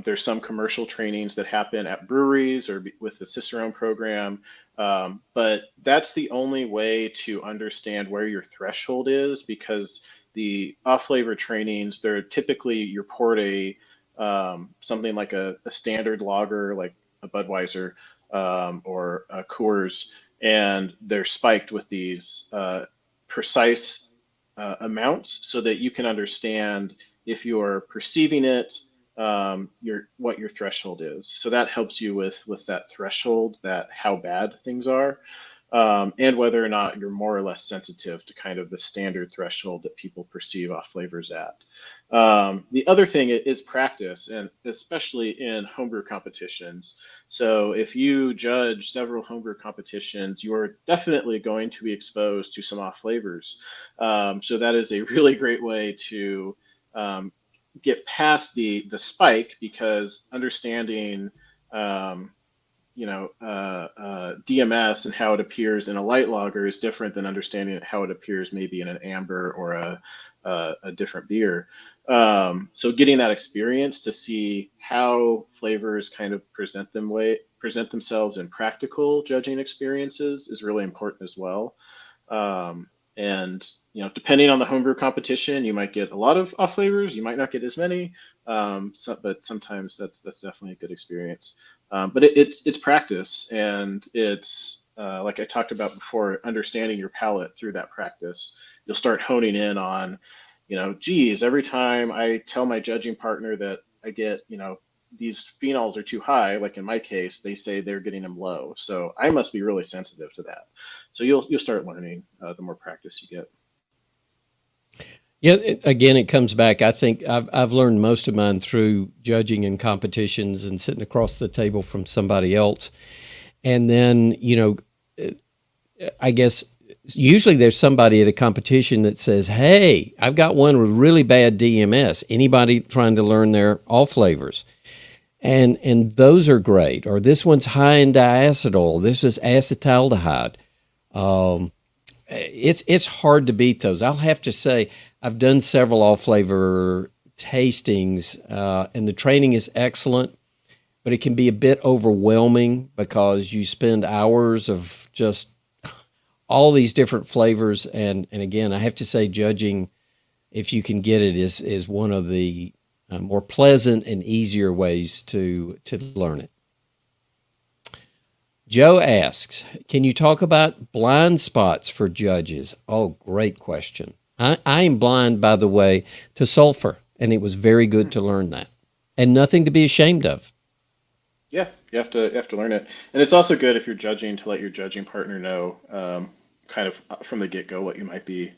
There's some commercial trainings that happen at breweries or with the Cicerone program, but that's the only way to understand where your threshold is, because the off-flavor trainings, they're typically you're poured something like a standard lager, like a Budweiser or a Coors, and they're spiked with these precise amounts so that you can understand if you're perceiving it, what your threshold is. So that helps you with that threshold, that how bad things are, and whether or not you're more or less sensitive to kind of the standard threshold that people perceive off flavors at. The other thing is practice, and especially in homebrew competitions. So if you judge several homebrew competitions, you're definitely going to be exposed to some off flavors. So that is a really great way to get past the spike, because understanding DMS and how it appears in a light lager is different than understanding how it appears maybe in an amber or a different beer. So getting that experience to see how flavors kind of present themselves in practical judging experiences is really important as well. And depending on the homebrew competition, you might get a lot of off flavors. You might not get as many, but sometimes that's definitely a good experience. But it's practice, and it's like I talked about before, understanding your palate through that practice. You'll start honing in on, geez, every time I tell my judging partner that I get, these phenols are too high, like in my case, they say they're getting them low. So I must be really sensitive to that. So you'll start learning the more practice you get. Yeah, again, it comes back. I think I've learned most of mine through judging in competitions and sitting across the table from somebody else. And then, I guess usually there's somebody at a competition that says, hey, I've got one with really bad DMS. Anybody trying to learn their off flavors? And those are great. Or this one's high in diacetyl. This is acetaldehyde. It's hard to beat those. I'll have to say, I've done several off flavor tastings, and the training is excellent, but it can be a bit overwhelming because you spend hours of just all these different flavors. And again, I have to say, judging, if you can get it, is one of the more pleasant and easier ways to learn it. Joe asks, can you talk about blind spots for judges? Oh, great question. I am blind, by the way, to sulfur, and it was very good to learn that, and nothing to be ashamed of. Yeah, you have to learn it, and it's also good if you're judging to let your judging partner know, kind of from the get-go, what you might be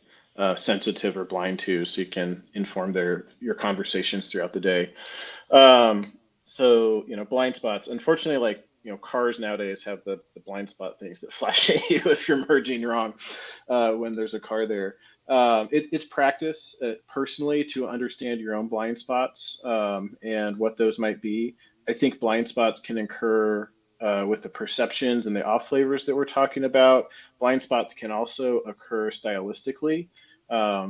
sensitive or blind to, so you can inform your conversations throughout the day. So, blind spots, unfortunately, like, cars nowadays have the blind spot things that flash at you if you're merging wrong when there's a car there. It's practice personally to understand your own blind spots and what those might be. I think blind spots can occur with the perceptions and the off flavors that we're talking about. Blind spots can also occur stylistically.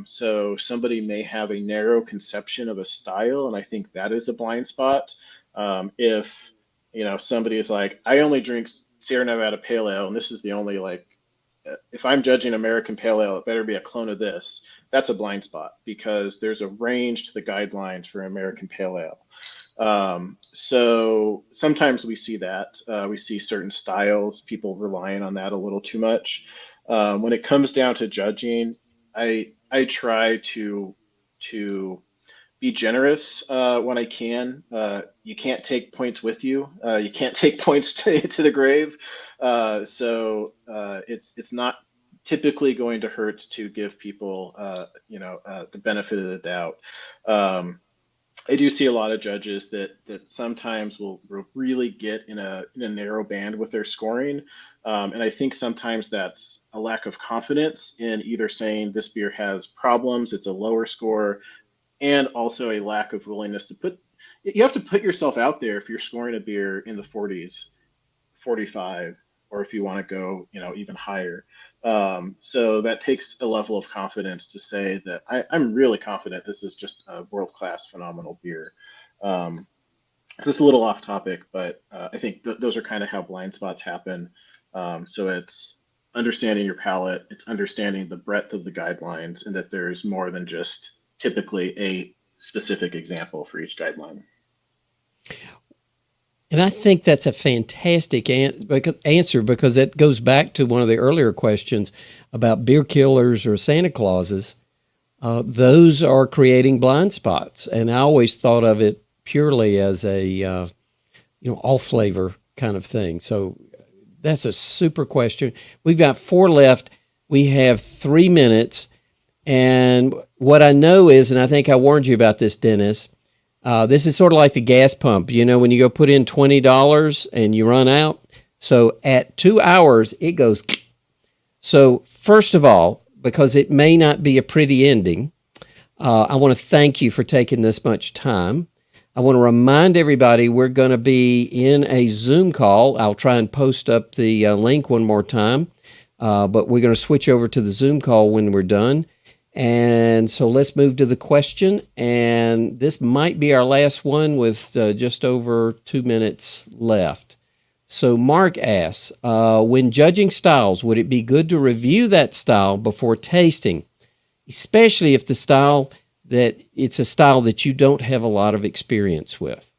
So somebody may have a narrow conception of a style, and I think that is a blind spot. If somebody is like, I only drink Sierra Nevada Pale Ale, and this is the only, like, if I'm judging American Pale Ale, it better be a clone of this. That's a blind spot because there's a range to the guidelines for American Pale Ale. So sometimes we see that. We see certain styles, people relying on that a little too much. When it comes down to judging, I try to be generous when I can. You can't take points with you. You can't take points to the grave. So it's not typically going to hurt to give people the benefit of the doubt. I do see a lot of judges that sometimes will really get in a narrow band with their scoring. And I think sometimes that's a lack of confidence in either saying this beer has problems, it's a lower score, and also a lack of willingness you have to put yourself out there if you're scoring a beer in the 40s, 45, or if you want to go, even higher. So that takes a level of confidence to say that I'm really confident this is just a world-class, phenomenal beer. This is a little off topic, but I think those are kind of how blind spots happen. So it's understanding your palate, it's understanding the breadth of the guidelines, and that there's more than just typically a specific example for each guideline. And I think that's a fantastic answer because it goes back to one of the earlier questions about beer killers or Santa Clauses. Those are creating blind spots. And I always thought of it purely as a, all flavor kind of thing. So that's a super question. We've got 4 left. We have 3 minutes. And what I know is, and I think I warned you about this, Dennis, this is sort of like the gas pump. When you go put in $20 and you run out. So at 2 hours, it goes. So first of all, because it may not be a pretty ending, I want to thank you for taking this much time. I want to remind everybody we're going to be in a Zoom call. I'll try and post up the link one more time, but we're going to switch over to the Zoom call when we're done. And so let's move to the question. And this might be our last one with just over 2 minutes left. So Mark asks, when judging styles, would it be good to review that style before tasting, especially if it's a style that you don't have a lot of experience with?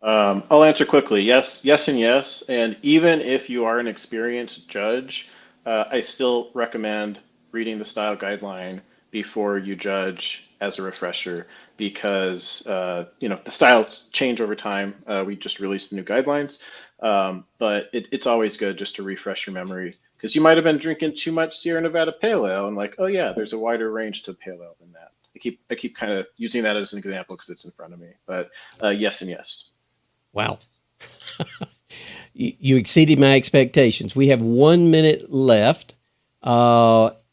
I'll answer quickly. Yes, and yes. And even if you are an experienced judge, I still recommend reading the style guideline before you judge as a refresher because, the styles change over time. We just released new guidelines, but it's always good just to refresh your memory because you might have been drinking too much Sierra Nevada Pale Ale and like, oh yeah, there's a wider range to Pale Ale than that. I keep kind of using that as an example because it's in front of me, but yes and yes. Wow. You exceeded my expectations. We have 1 minute left.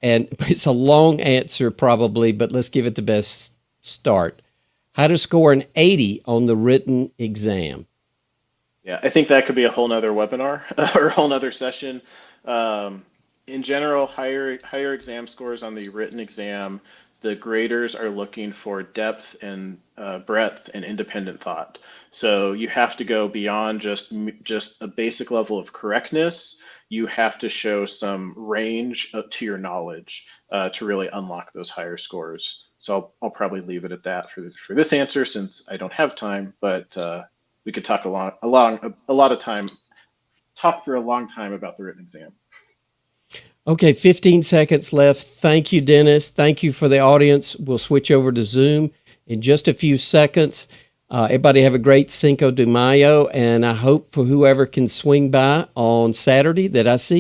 And it's a long answer probably, but let's give it the best start. How to score an 80 on the written exam. Yeah, I think that could be a whole nother webinar or a whole nother session. In general, higher exam scores on the written exam, the graders are looking for depth and breadth and independent thought. So you have to go beyond just a basic level of correctness. You have to show some range to your knowledge to really unlock those higher scores. So I'll probably leave it at that for this answer since I don't have time, but we could talk talk for a long time about the written exam. Okay, 15 seconds left. Thank you, Dennis. Thank you for the audience. We'll switch over to Zoom in just a few seconds. Everybody have a great Cinco de Mayo, and I hope for whoever can swing by on Saturday that I see